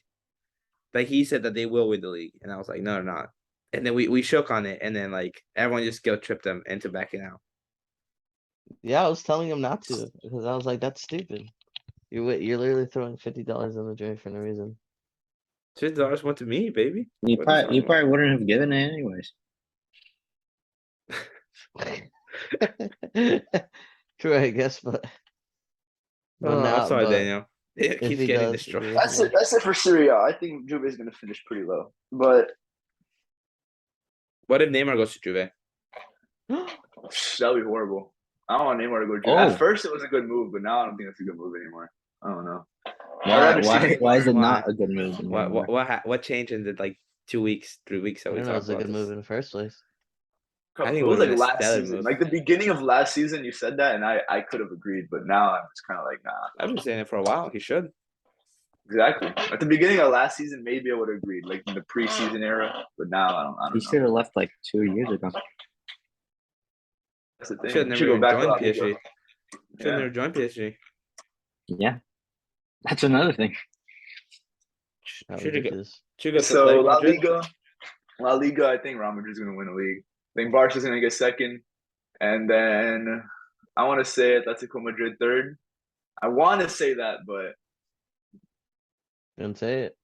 Like he said that they will win the league, and I was like, no, they're not. And then we shook on it, and then like everyone just guilt tripped them into backing out. Yeah, I was telling him not to because I was like, that's stupid. You're literally throwing $50 in the drain for no reason. $50 went to me, baby. You What are probably, you talking about? probably wouldn't have given it anyways. True, I guess, but Oh, I'm sorry, but Daniel. It if keeps he getting does, destroyed. agree with That's it. That's it for Syria. I think Juve is gonna finish pretty low, but What if Neymar goes to Juve? that'll be horrible. I don't want Neymar to go to Juve. Oh. At first, it was a good move, but now I don't think it's a good move anymore. I don't know. I'd Why, rather see why, Neymar. why is it Why? not a good move anymore? What changed in the like 2 weeks, 3 weeks that I we don't know, talked it's a about good this? move in the first place. I think It it was would've like been a last stellar season, move. like the beginning of last season. You said that, and I could have agreed, but now I'm just kind of like, nah. I've been saying it for a while. He should. Exactly. At the beginning of last season, maybe I would have agreed, like in the preseason era, but now I He don't should know. have left like 2 years ago. That's the Should thing. have Should never go back to joined La Liga. PSG. Should have Yeah. never joined PSG. Yeah, that's another thing. Should have Outrageous. should go to So Atletico La Madrid. Liga. I think Real Madrid's gonna win the league. I think Barca's gonna get second, and then I want to say Atletico Madrid third. I want to say that, but Didn't say it.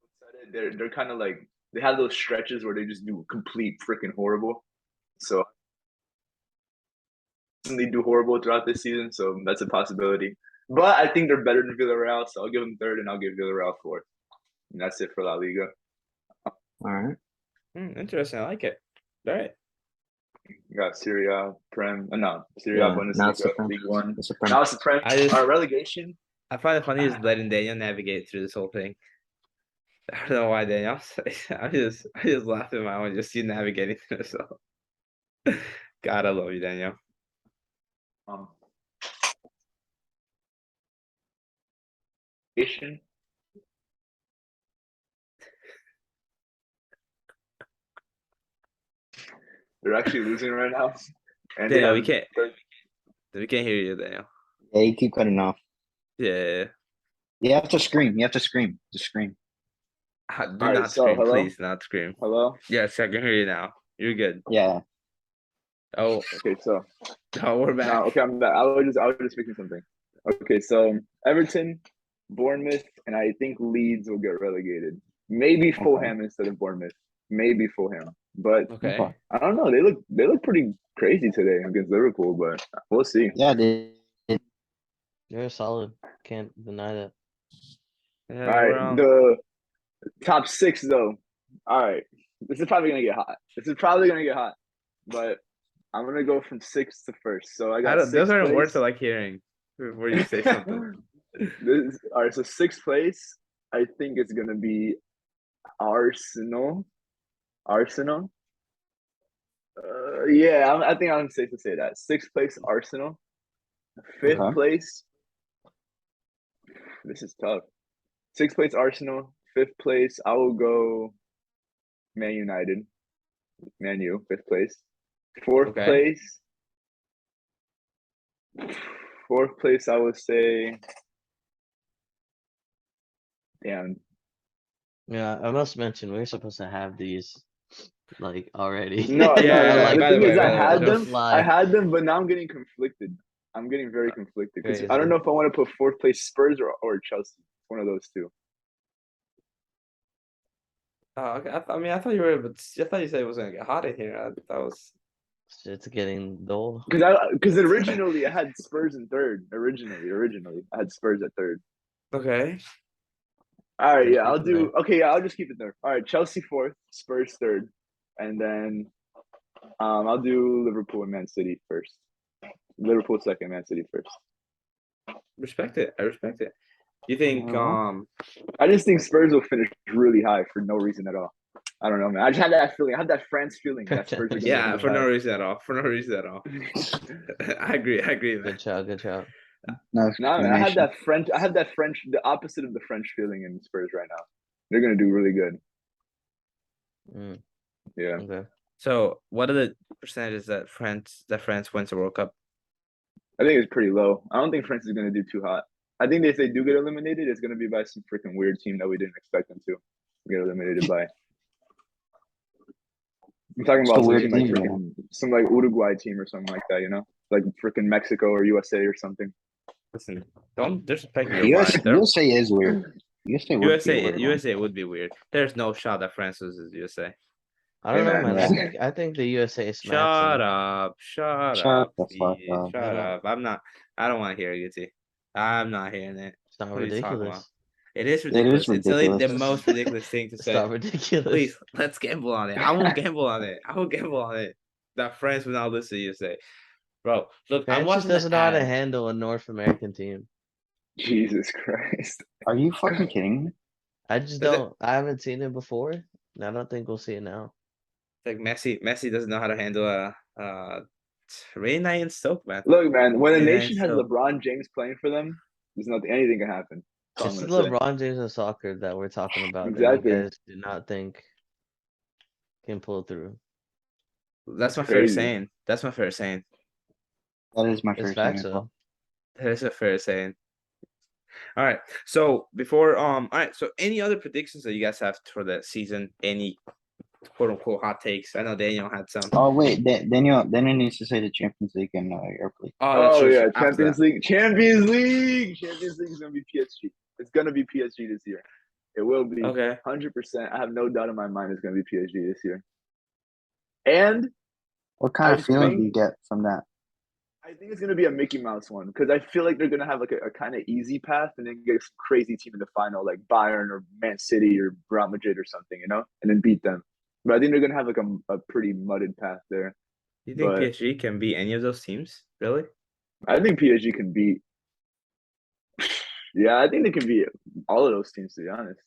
they're kind of like they have those stretches where they just do complete freaking horrible. So they do horrible throughout this season, so that's a possibility. But I think they're better than Villarreal, so I'll give them third, and I'll give Villarreal fourth. And that's it for La Liga. All right. Interesting. I like it. All right. You got Serie A, Prem. No, Serie A, Yeah, now it's the Bundesliga, Prem. League One. It's the Prem. Now it's the Prem. I just- Relegation. I find it funny just letting Daniel navigate through this whole thing. I don't know why, Daniel. I just laugh at my own just you navigating through this. God, I love you, Daniel. Relegation. They're actually losing right now. And they Daniel, we have can't. We can't hear you, Daniel. Yeah, you keep cutting off. Yeah. You have to scream. You have to scream. Just scream. Do All right, not so, scream, hello? please. Not scream. Hello. Yes, I can hear you now. You're good. Yeah. Oh, Okay, so we're back. now, okay, I'm back. I was just speaking something. Okay, so Everton, Bournemouth, and I think Leeds will get relegated. Maybe Fulham instead of Bournemouth. Maybe Fulham, but Okay. I don't know. They look pretty crazy today against Liverpool, but we'll see. Yeah, They're solid. Can't deny that. Yeah, All right, we're, the top six though. All right, this is probably gonna get hot. But I'm gonna go from sixth to first. So I got those sixth are place. words I like hearing before you say something. All right, so sixth place, I think it's gonna be Arsenal. Yeah, I think I'm safe to say that. Sixth place, Arsenal. Fifth Okay. place. This is tough. Sixth place, Arsenal. Fifth place, I will go Man United. Man U, fifth place. Fourth Okay. place, I would say. Damn. Yeah, I must mention we're supposed to have these like already. No, Yeah, The by thing the is, way, I had it'll them. fly. I had them, but now I'm getting conflicted. I'm getting very conflicted because I don't Crazy. know if I want to put fourth place Spurs or Chelsea. One of those two. Oh, okay. I mean, I thought you were, but I thought you said it was gonna get hot in here. That was. It's getting dull. Because originally I had Spurs in third. Originally I had Spurs at third. Okay. All right, Just yeah, keep I'll it do. there. Okay, yeah, I'll just keep it there. All right, Chelsea fourth, Spurs third, and then I'll do Liverpool and Man City first. Liverpool second, Man City first. Respect it. I respect it. You think I just think Spurs will finish really high for no reason at all. I don't know, man. I just had that feeling. I had that France feeling that Spurs are gonna yeah, finish for no high. reason at all. For no reason at all. I agree, man. Good job. Good job. No No, man, I have explanation. that French, the opposite of the French feeling in Spurs right now. They're gonna do really good. Mm, Yeah. okay. So what are the percentages that France wins the World Cup? I think it's pretty low. I don't think France is gonna do too hot. I think if they do get eliminated, it's gonna be by some freaking weird team that we didn't expect them to get eliminated by. I'm talking It's a about some weird team like team, yeah. freaking some like Uruguay team or something like that, you know, like freaking Mexico or USA or something. Listen, don't disrespect Uruguay. USA is weird. USA would be a weird one. USA would be weird. There's no shot that France loses USA. I don't know, man, man. yeah. I think the USA smacks Shut them. up! Shut Shut up! the fuck Please, up. shut I don't- up! I'm not. I don't want to hear it, Guti. I'm not hearing it. It's not What are you talking about? ridiculous. It is It is ridiculous. It's literally the ridiculous. most ridiculous thing to It's say. not ridiculous. Please, let's gamble on it. I won't gamble on it. I will gamble on it. That France will not lose to USA. Bro, look, I'm France just watching doesn't the know how to ad. handle a North American team. Jesus Christ. Are you fucking kidding me? I just Does it- don't. I haven't seen it before, and I don't think we'll see it now. Like Messi doesn't know how to handle really nice and Stoke, man. Look, man, when a Yeah, nation has so- LeBron James playing for them, there's nothing, anything can happen. That's all It's I'm the gonna say. LeBron James of soccer that we're talking about. Exactly. That you guys do not think can pull through. That's my It's fair crazy. saying. That's my fair saying. That is my It's first facts thing. though. That is a fair saying. All right. So before all right. So any other predictions that you guys have for the season? Any quote unquote hot takes? I know Daniel had some. Oh wait, Daniel needs to say the Champions League and Europe League. That's Oh true, yeah, true. After Champions that. League. Champions League is gonna be PSG. It's gonna be PSG this year. It will be Okay. 100%. I have no doubt in my mind it's gonna be PSG this year. And What kind I of feeling do think- you get from that? I think it's gonna be a Mickey Mouse one because I feel like they're gonna have like a kind of easy path and then get some crazy team in the final, like Bayern or Man City or Real Madrid or something, you know, and then beat them. But I think they're gonna have like a pretty mudded path there. You think But- PSG can beat any of those teams? Really? I think PSG can beat. Yeah, I think they can beat all of those teams. To be honest,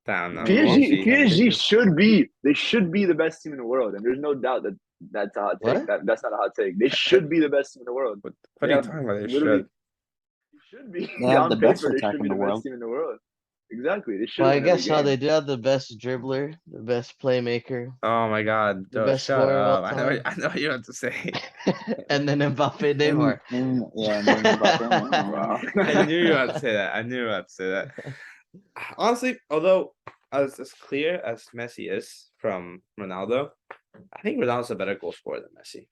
I don't know. PSG should be. They should be the best team in the world, and there's no doubt that that's a hot take. What? That's not a hot take. They should be the best team in the world. What They are you have talking about? They literally- should. They should be. They have On the best paper, they attack should in be the the world. best team in the world. Exactly. They should. Well, I win every guess so. game. They do have the best dribbler, the best playmaker, Oh my God! The Duh, best shut scorer of all up! I know. time. I know what you have to say. and then Mbappe Neymar. And Mbappe. Wow. I knew you had to say that. I knew you had to say that. Honestly, although as clear as Messi is from Ronaldo, I think Ronaldo's a better goal scorer than Messi.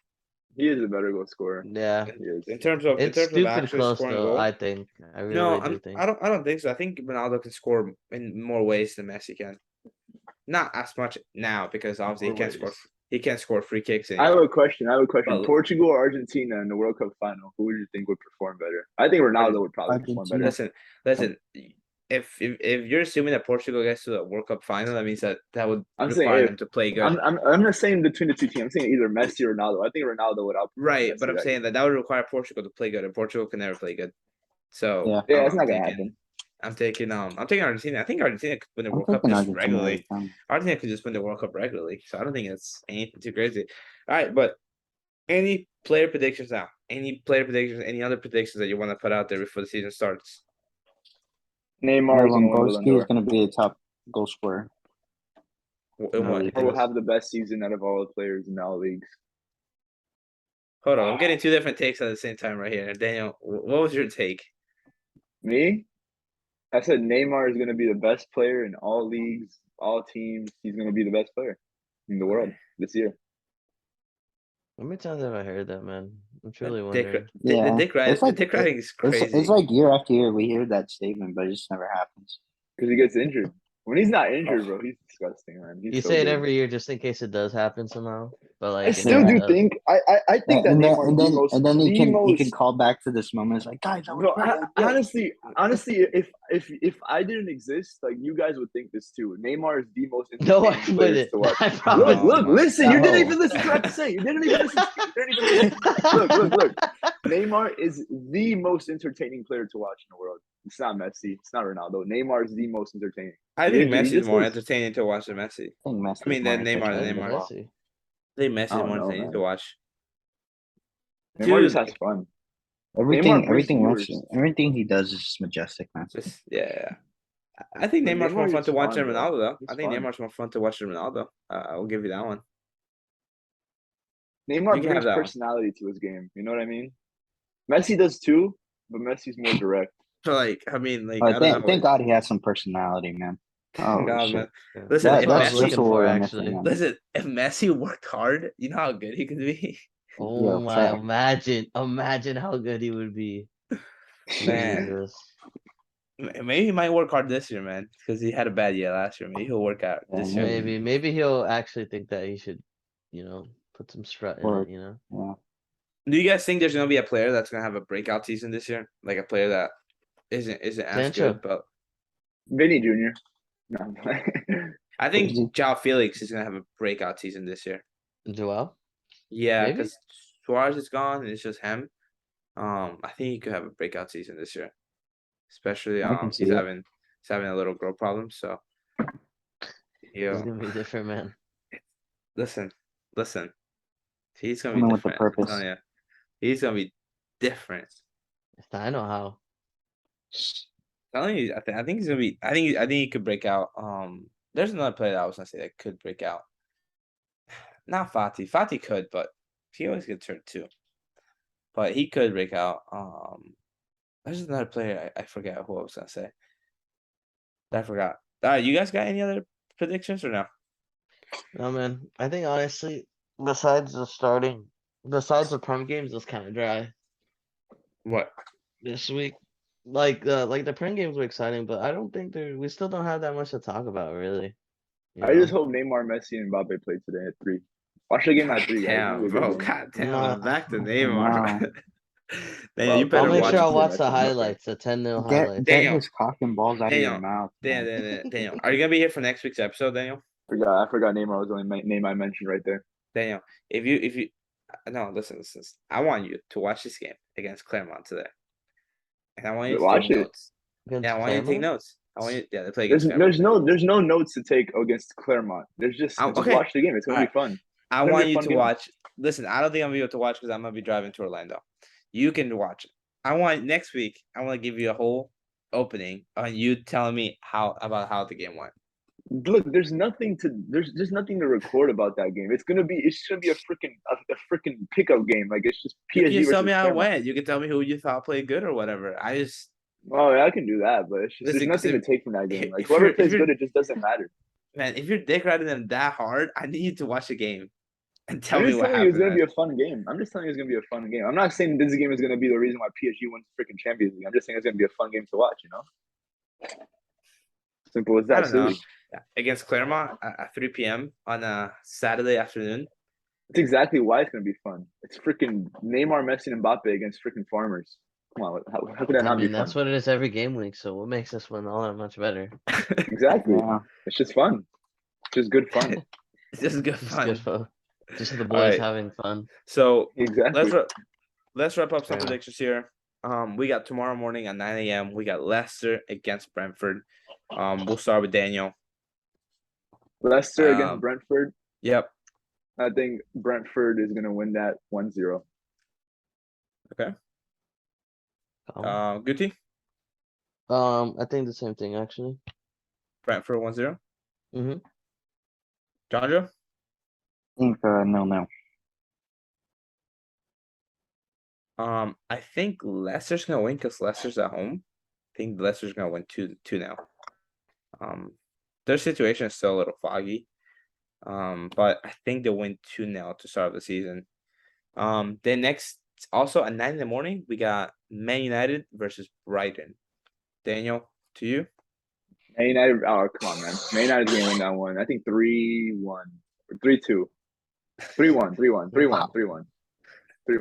He is a better goal scorer. Yeah, He is. In terms of it's actually stupid close scoring though. goals. I think. I really No, do think. I don't think so. I think Ronaldo can score in more ways than Messi can. Not as much now because obviously More he can't score. ways. He can't score free kicks. I have Anymore. a question. Well- Portugal or Argentina in the World Cup final? Who would you think would perform better? I think Ronaldo would probably perform better. Argentina. Listen. If you're assuming that Portugal gets to the World Cup final, that means that would I'm saying require if. them to play good. I'm not saying between the two teams. I'm saying either Messi or Ronaldo. I think Ronaldo would outperform Right, Messi but I'm that saying that would require Portugal to play good, and Portugal can never play good. So Yeah. Yeah, it's I'm not gonna taking- happen. I'm taking Argentina. I think Argentina could win the I'm World Cup thinking just Argentina. regularly. every time. Argentina could just win the World Cup regularly, so I don't think it's anything too crazy. All right, but any player predictions now? Any player predictions? Any other predictions that you want to put out there before the season starts? Neymar is gonna win Ballon Lewandowski is d'Or. going to be the top goal scorer. In No, what? he Neymar will have the best season out of all the players in all leagues. Hold on, I'm getting two different takes at the same time right here. Daniel, what was your take? Me? I said Neymar is gonna be the best player in all leagues, all teams. He's gonna be the best player in the world this year. How many times have I heard that, man? I'm truly Dick, wondering. Yeah, the dick riding, it's like- the dick riding is crazy. It's like year after year we hear that statement, but it just never happens. Because he gets injured. When he's not injured, bro, he's disgusting, man. He's You so say it good. every year just in case it does happen somehow. But like, I it still never do does. think I think that And then, Neymar and is then, the most and then he the can most call back to this moment. It's like, guys, I was Bro, right. honestly, if I didn't exist, like you guys would think this too. Neymar is the most No, I entertaining players wouldn't. to watch. I promise. Look, my listen. You didn't God. even listen to what I have to say. You didn't even listen. Look. Neymar is the most entertaining player to watch in the world. It's not Messi. It's not Ronaldo. Neymar is the most entertaining. I think He Messi is just more is. entertaining to watch than Messi. I think Messi I mean, is then more Neymar, entertaining Neymar. as well. Messi. I think Messi is I don't more know, entertaining man. to watch. Neymar just Dude. has fun. Everything, brings Messi, viewers. everything he does is just majestic, man. Just yeah. I think But Neymar's more Neymar fun is to watch fun, than bro. Ronaldo, though. He's I think fun. Neymar's more fun to watch than Ronaldo. I'll give you that one. Neymar You can have brings that one. personality to his game. You know what I mean? Messi does too, but Messi's more direct. So like, I mean, like, Oh, I don't know. thank God he has some personality, man. Thank Oh God, shit. man. Yeah. Listen, That's if what I was Messi, that's looking what for, we're actually. missing, man. listen, if Messi worked hard, you know how good he could be. Oh Yo, my, fact. imagine how good he would be. Man. Jesus. Maybe he might work hard this year, man, because he had a bad year last year. Maybe he'll work out Yeah, this year. Maybe he'll actually think that he should, put some strut in Or- it, Yeah. Do you guys think there's gonna be a player that's gonna have a breakout season this year? Like a player that isn't as Sancho. good, but Vinny Jr. No. I think Crazy. Joao Felix is gonna have a breakout season this year. Joel? Yeah, Maybe? because Suarez is gone and it's just him. I think he could have a breakout season this year. Especially I can he's see it. having a little growth problem. So He's yeah, gonna be different, man. listen. He's gonna be Coming with the different. I'm purpose. telling you. He's gonna be different. I know how. Telling you, I think he's gonna be. I think he could break out. There's another player that I was gonna say that could break out. Not Fati. Fati could, but he always gets hurt too. But he could break out. There's another player. I forget who I was gonna say. I forgot. You guys got any other predictions or no? No, man. I think honestly, besides the prem games, it's kind of dry What? this week. Like the prem games were exciting, but I don't think we still don't have that much to talk about, really. I just hope Neymar, Messi, and Mbappe play today at 3. Watch the game at 3, guys. It's gonna be Damn, a good bro. game. God damn. Nah. I'm back to Wow. Neymar. Daniel, Well, you I'll better make watch sure it. I'll watch Messi the and Mbappe. highlights, the 10-0 Get highlights. Daniel. his cock and balls out of your Daniel. mouth. Man. Daniel, are you gonna be here for next week's episode, Daniel? I forgot Neymar was the only name I mentioned right there. Daniel, if you no, listen. I want you to watch this game against Claremont today, and I want you to Watch take it. notes. Against Yeah, I want you to take Claremont? notes. I want you. Yeah, they play against There's Claremont. there's no notes to take against Claremont. There's just Okay. watch the game. It's gonna be fun. I gonna be want a you fun to game. watch. Listen, I don't think I'm gonna be able to watch because I'm gonna be driving to Orlando. You can watch it. I want next week. I want to give you a whole opening on you telling me how the game went. Look, there's nothing to record about that game. It's gonna be a freaking pickup game. Like it's just You PSG can just tell versus me how it Claremont. went. You can tell me who you thought played good or whatever. I just Oh, yeah, I can do that, but it's just Listen, there's 'cause nothing to if- take from that game. Like if whoever you're- plays if you're- good, it just doesn't matter. man, if you're dick riding them that hard, I need you to watch the game and tell I'm me just what telling you, it's happened. gonna be a fun game. I'm just telling you, it's gonna be a fun game. I'm not saying this game is gonna be the reason why PSG wins freaking Champions League. I'm just saying it's gonna be a fun game to watch. Simple as I that. don't know. Silly. Against Claremont at 3 p.m. on a Saturday afternoon. It's exactly why it's gonna be fun. It's freaking Neymar, Messi, and Mbappe against freaking farmers. Come on, how could that I not be mean, fun? that's what it is every game week. So what makes this one all that much better? Exactly. Yeah. It's just fun. It's just good fun. It's just good Just fun. good fun. Just the All boys right. having fun. So Exactly. let's wrap up some Yeah. predictions here. We got tomorrow morning at 9 a.m. We got Leicester against Brentford. We'll start with Daniel. Leicester against Um, Brentford. Yep. I think Brentford is gonna win that 1-0. Guti, I think the same thing actually. Brentford 1-0. Mm-hmm. Jonjo, I think no. I think Leicester's gonna win because Leicester's at home. I think Leicester's gonna win 2 now. Their situation is still a little foggy. But I think they'll win 2-0 to start the season. Then next, also at 9 in the morning, we got Man United versus Brighton. Daniel, to you. Man United. Oh, come on, man. Man United's gonna win that one. I think 3-1 or 3-2. 3-1. 3-1. 3-1. 3-1.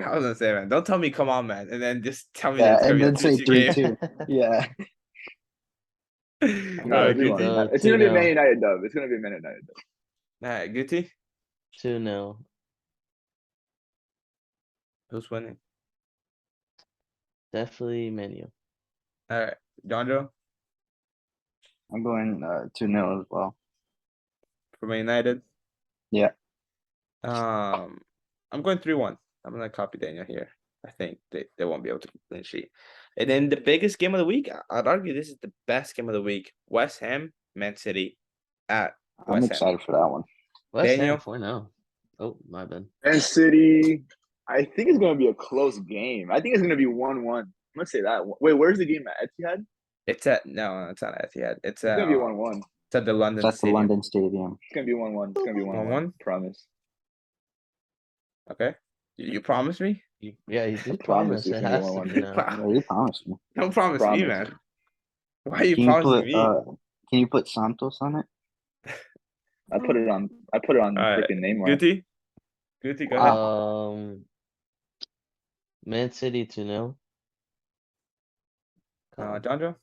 I was gonna say, man, don't tell me, come on, man, and then just tell me Yeah, that it's and gonna then be a say 2-2 3-2. Yeah. game. No, Alright, 3-1. Guti. It's gonna be a 2-0. Man United dub. It's gonna be a Man United dub. Alright, Guti. 2-0. Who's winning? Definitely Menu. Alright, Jonjo I'm going 2-0 as well. for Man United. Yeah. I'm going 3-1. I'm gonna copy Daniel here. I think they won't be able to clean sheet. And then the biggest game of the week, I'd argue this is the best game of the week. West Ham, Man City at I'm West Ham. excited for that one. West Daniel? Ham 4-0. Oh, my bad. Man City. I think it's gonna be a close game. I think it's gonna be 1-1. gonna say that. Wait, where's the game at Etihad? It's at no, it's not at Etihad. It's It's at gonna be 1-1. it's at the London That's the Stadium. London Stadium. It's gonna be 1-1. It's gonna be 1-1. 1-1? Promise. Okay, you promise me? Yeah, you did promise promise. it's It gonna be has to 1-1. be now. Yeah, you promised me. Don't promise me, Promise. man. Why are you Can you promising put me? can you put Santos on it? I put it on Alright, freaking Neymar. Guti, go ahead. Man City 2-0. John.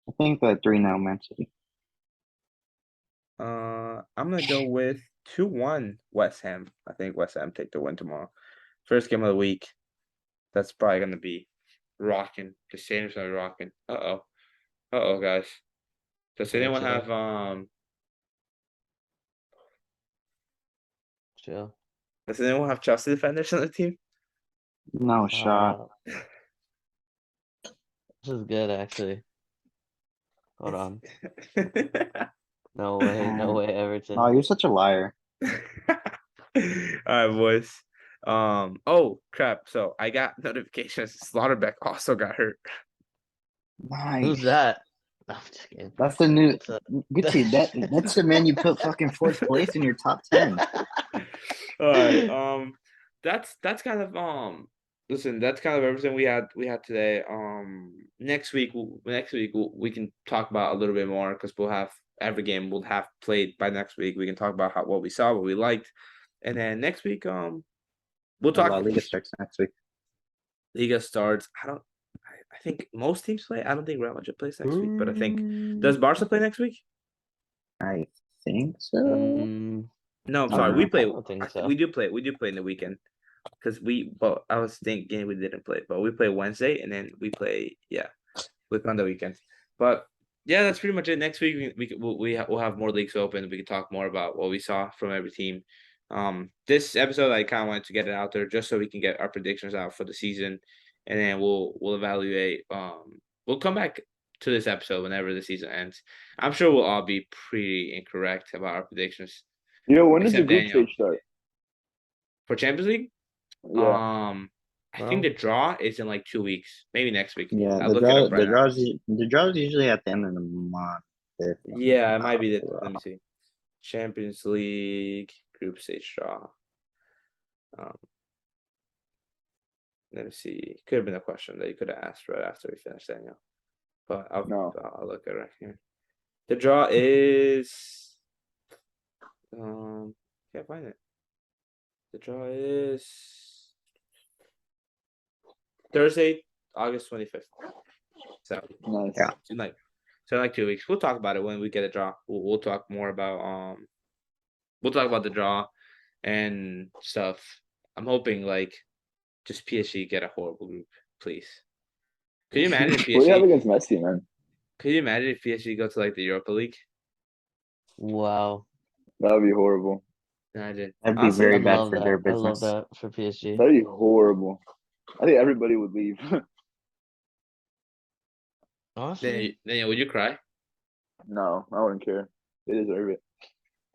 I think 3-0 Man City. I'm gonna go with 2-1 West Ham. I think West Ham take the win tomorrow. First game of the week. That's probably gonna be rocking. The stadium's gonna be rocking. Uh-oh, guys. Does anyone chill. have Chill. does anyone have Chelsea defenders on the team? No shot. This is good, actually. Hold on. No way, Everton. Oh, you're such a liar. Alright, boys. Oh crap. So I got notifications. Slaughterbeck also got hurt. Nice. Who's that? No, I'm just kidding. That's the new It's a- Gucci. That's the man you put fucking 4th place in your top 10. Alright, that's kind of listen, that's kind of everything we had today. Next week we can talk about a little bit more because we'll have every game we'll have played by next week. We can talk about what we saw, what we liked, and then next week we'll talk. La Liga starts next week. Liga starts. I think most teams play. I don't think Real Madrid plays next week, but I think does Barca play next week? I think so. No, I'm I sorry. don't We know. play. I don't think so. We do play. We do play in the weekend because but I was thinking we didn't play, but we play Wednesday and then we play on the weekend. But yeah, that's pretty much it. Next week we'll have more leagues open. We can talk more about what we saw from every team. This episode I kind of wanted to get it out there just so we can get our predictions out for the season, and then we'll evaluate. We'll come back to this episode whenever the season ends. I'm sure we'll all be pretty incorrect about our predictions. When does the Except group Daniel. stage start? For Champions League? Yeah. I think the draw is in like 2 weeks, maybe next week. Yeah, I'll look it up right now. the draw's usually at the end of the month. Yeah, it might be let me see. Champions League group stage draw. Let me see. Could have been a question that you could have asked right after we finished, Daniel. But I'll look at it right here. The draw is can't find it. The draw is Thursday, August 25th. So Nice. Yeah. So in like 2 weeks. We'll talk about it when we get a draw. We'll talk more about we'll talk about the draw and stuff. I'm hoping like just PSG get a horrible group, please. Could you imagine if What do you have PSG against Messi, man? could you imagine if PSG go to like the Europa League? Wow. That would be horrible. Imagine. That'd be Honestly, very I bad love for that. their I love business. that for PSG. That'd be horrible. I think everybody would leave. Honestly, Daniel, would you cry? No, I wouldn't care. They deserve it.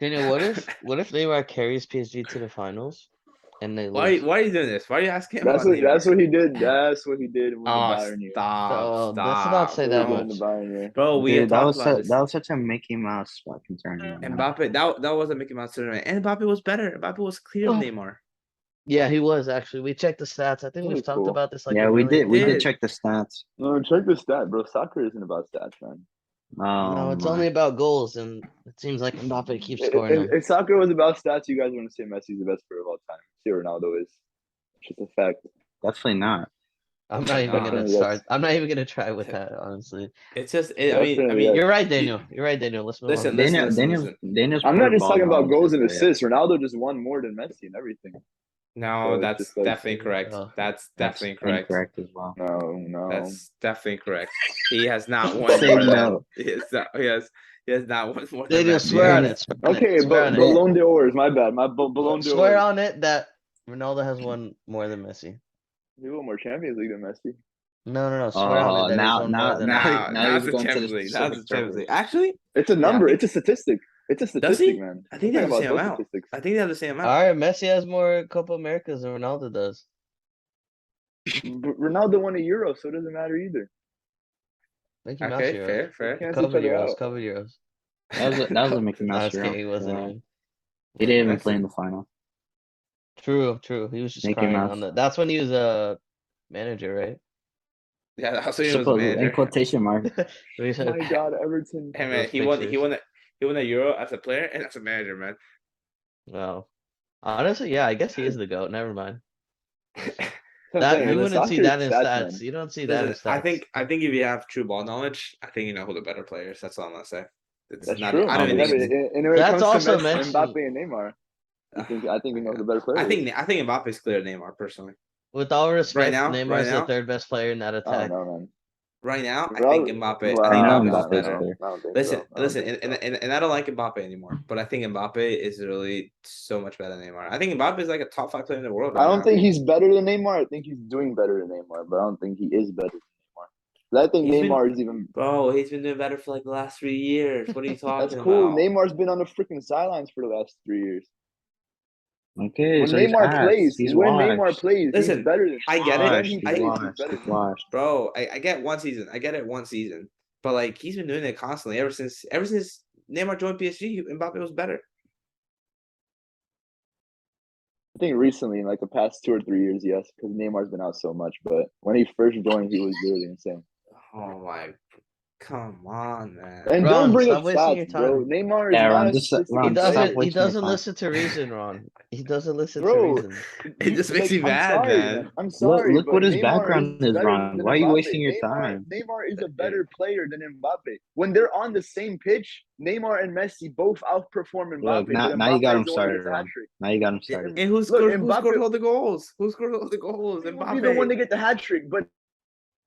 Daniel, what if Neymar carries PSG to the finals and they Why lose? are you doing this? Why are you asking him That's about what Neymar? that's what he did. That's what he did with the Oh, Bayern year. stop. Let's not say that What he did in much. the Bayern year. Bro, we Dude, had that talked was about this. that was such a Mickey Mouse fucking tournament. man. Mbappe, that wasn't Mickey Mouse tournament. And Mbappe was better. Mbappe was clear of Neymar. Yeah, he was actually. We checked the stats. I think That we've was talked cool. about this like Yeah, a we million did. We did. did times. check the stats. No, check the stat, bro. Soccer isn't about stats, man. No, it's only about goals, and it seems like Mbappe keeps scoring them. If soccer was about stats, you guys wouldn't say Messi's the best player of all time. See, Ronaldo is. It's just a fact. Definitely not. I'm not even gonna Definitely, start. yes. I'm not even gonna try with that, honestly. It's just Definitely, yes. You're right, Daniel. You're right, Daniel. Let's move Listen, on. Daniel's I'm not just ball talking about knowledge goals is and very assists. Ronaldo just won more than Messi and everything. No, So it's that's just like- definitely correct. Oh. That's That's definitely correct. incorrect as well. No. That's definitely correct. He has not won Say more no. than he has not won more than Daniel, Messi. swear on Daniel- it. Swear on Okay, it. Swear but on it. Ballon d'Or is my bad. My Ballon Swear d'Or. on it that Ronaldo has won more than Messi. He won more Champions League than Messi. No. Swear on it that he's won more than Messi. Now he's it's the going to Champions the League. Now it's the specific Champions League. trophies. Actually, It's a Yeah, I number. think- It's a statistic. It's a Does he? statistic, man. I think they have the I'm same talking about amount. statistics. I think they have the same amount. All right, Messi has more Copa Americas than Ronaldo does. But Ronaldo won a Euro, so it doesn't matter either. Mickey Mouse Okay, Euros. fair, fair. Cancel each Cover other Euros. out. Cover Euros. That was a Mickey I Mouse was Euro. kidding. He wasn't Yeah. even. He didn't even That's play it. in the final. True. He was just Mickey crying Mouse. on the. That's when he was a manager, right? Yeah, that's what he was a In manager. quotation mark. When he Oh said, my God, Everton. Hey man, those he won pictures. a Euro as a player and as a manager, man. Wow. Honestly, yeah, I guess he is the GOAT. Never mind. That's what I'm That saying, you the wouldn't see soccer that in stats, stats. man. You don't see that in Listen, stats. I think if you have true ball knowledge, I think you know who the better players. That's all I'm gonna say. It's That's not. true. I don't even think Obviously. And when it That's comes to also Messi, mentioned- Mbappe, and Neymar, I think we know who the better player. I is. think Mbappe's clear Neymar personally. With all respect, now- Neymar right is the now- third best player in that I attack. don't know, man. Right now, I Bro, think Mbappe. well, I think I know Mbappe's Mbappe's better. clear. I don't think Listen, so. I don't think so. and I don't like Mbappe anymore, but I think Mbappe is really so much better than Neymar. I think Mbappe is like a top 5 player in the world. I Right don't now. think he's better than Neymar. I think he's doing better than Neymar, but I don't think he is better than Neymar. 'Cause I think He's been- Neymar is even. Bro, he's been doing better for like the last 3 years. What are you talking That's cool. about? Neymar's been on the freaking sidelines for the last 3 years. Okay, When so he's Neymar ass. plays, He's when washed. Neymar plays, Listen, he's better than. I get it. When he He's plays, he's washed. better He's than. washed. Bro, I get one season. I get it one season. But like he's been doing it constantly ever since Neymar joined PSG. Mbappe was better. I think recently, in like the past 2 or 3 years, yes, because Neymar's been out so much. But when he first joined, he was really insane. Oh my, come on, man. And Ron, don't bring stop up wasting your stats, bro. time. Neymar is Yeah, not Ron, a just statistic. Ron, He stop doesn't. He wasting your doesn't time. listen to reason, Ron. He doesn't listen to Bro, reason. It just makes me I'm mad, sorry, man. I'm sorry. Look but what his Neymar background is, better Ron. than Why are you Mbappe. wasting your time? Neymar is a better player than Mbappe. When they're on the same pitch, Neymar and Messi both outperform Mbappe. Look, but now you got Mbappe him is the one that started, gets the Ron. hat trick. Now you got him Yeah, started. and who Look, scored Mbappe all the goals? Who scored all the goals? will be the one to Mbappe. get the hat trick, but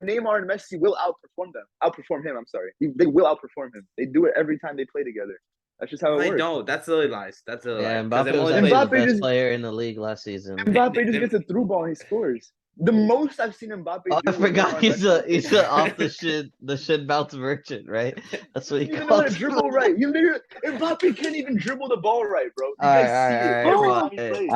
Neymar and Messi will outperform him. I'm sorry, they will outperform him. They do it every time they play together. That's just how it They works. don't. That's literally lies. That's literally Yeah, lies. 'Cause Mbappe they've was only actually played- the best just- player in the league last season. Mbappe just Them- gets a through ball and he scores. The most I've seen Mbappe. Oh, do I with forgot Neymar and he's Messi. he's a off the shit bounce merchant, right? That's what He he doesn't even know how calls to dribble right. He literally Mbappe can't even dribble the ball right, bro. You Alright, guys see it alright, every alright, time he hey, plays.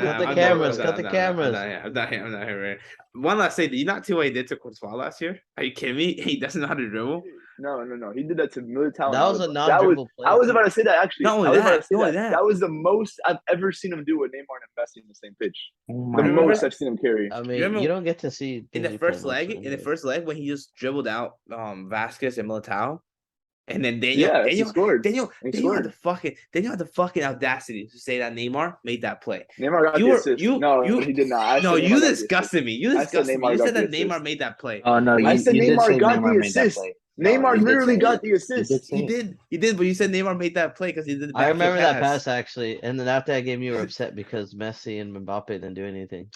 cut the cameras, cut the cameras. I'm not here, man. One last thing, you not see what he did to Courtois last year? Are you kidding me? He doesn't know how to dribble. No. He did that to Militao. That was a Alaba. non-dribble play. I was about to say that actually. Not only I was about that, to say not only that. that. That was the most I've ever seen him do with Neymar and Messi in the same pitch. Oh The my remember- most I've seen him carry. I mean, remember you don't get to see In the Disney first play much leg, when he just dribbled out Vasquez and Militao, and then Yeah, he scored. Daniel He had the fucking audacity to say that Neymar made that play. Neymar got You the were- assist. you- No, you- he did not. I No, said Neymar you got the disgusted me. You I said disgusted me. Neymar You got said the that Neymar assist. made that play. Oh no, I said you did Neymar say got Neymar the made that assist. play. Neymar you did literally say got it. the You assist. did say He did, but you said Neymar made that play because he did. The I backfield remember that pass actually, and then after that game, you were upset because Messi and Mbappe didn't do anything.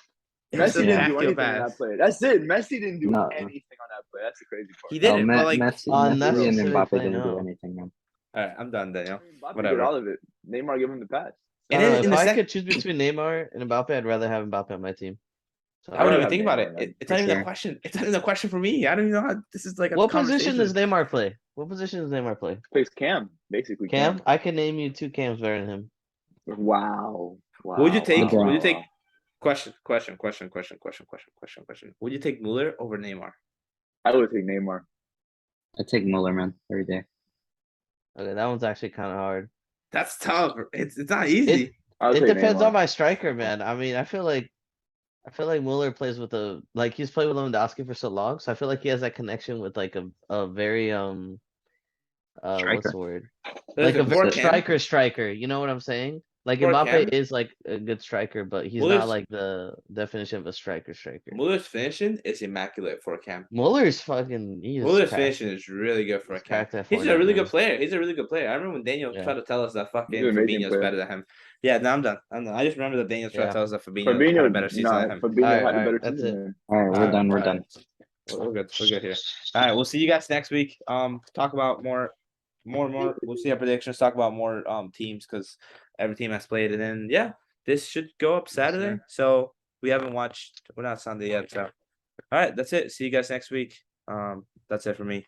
It's Messi a didn't do backfield anything pass. on that play. That's it. Messi didn't do No. anything on that play. That's the crazy part. He No, didn't, but like, Messi, On that Messi and specific Mbappe play, didn't do no. anything, man. all right, I'm done, Daniel. Mbappe Whatever. did all of it. Neymar gave him the pass. And I don't then know, in if the I sec- could choose between Neymar and Mbappe, I'd rather have Mbappe on my team. So, I wouldn't even have think about Neymar, it. man. It's not even Sure. a question. It's not even a question for me. I don't even know how this is like a what position conversation. does Neymar play? What position does Neymar play? Plays Cam, basically. Cam? I can name you 2 Cams better than him. Wow. Would you take? wow, Would you take? Question. Would you take Mueller over Neymar? I would take Neymar. I take Muller, man, every day. Okay, that one's actually kind of hard. That's tough. It's not easy. I would It take depends Neymar. on my striker, man. I mean, I feel like Mueller plays with he's played with Lewandowski for so long, so I feel like he has that connection with like a very what's Striker. the word? Listen, Like a very for striker. You know what I'm saying? Like For Mbappe Cam- is like a good striker, but he's Muller's- not like the definition of a striker. Muller's finishing is immaculate for a Cam. Muller's fucking. Muller's finishing is really good for a He's Cam. cracked that He's a forehand, really man. good player. He's a really good player. I remember when Daniel Yeah. tried to tell us that fucking He's an amazing Fabinho's player. better than him. Yeah, no, I'm done. I just remember that Daniel tried Yeah. to tell us that Fabinho had a better season than him. Fabinho Alright, had a better that's season. it. than him. All right, we're done. We're Alright. done. We're good. We're good here. All right, we'll see you guys next week. Talk about more. We'll see our predictions. Talk about more teams because every team has played, and then yeah, this should go up Saturday. So we haven't watched. We're not Sunday yet. So all right, that's it. See you guys next week. That's it for me.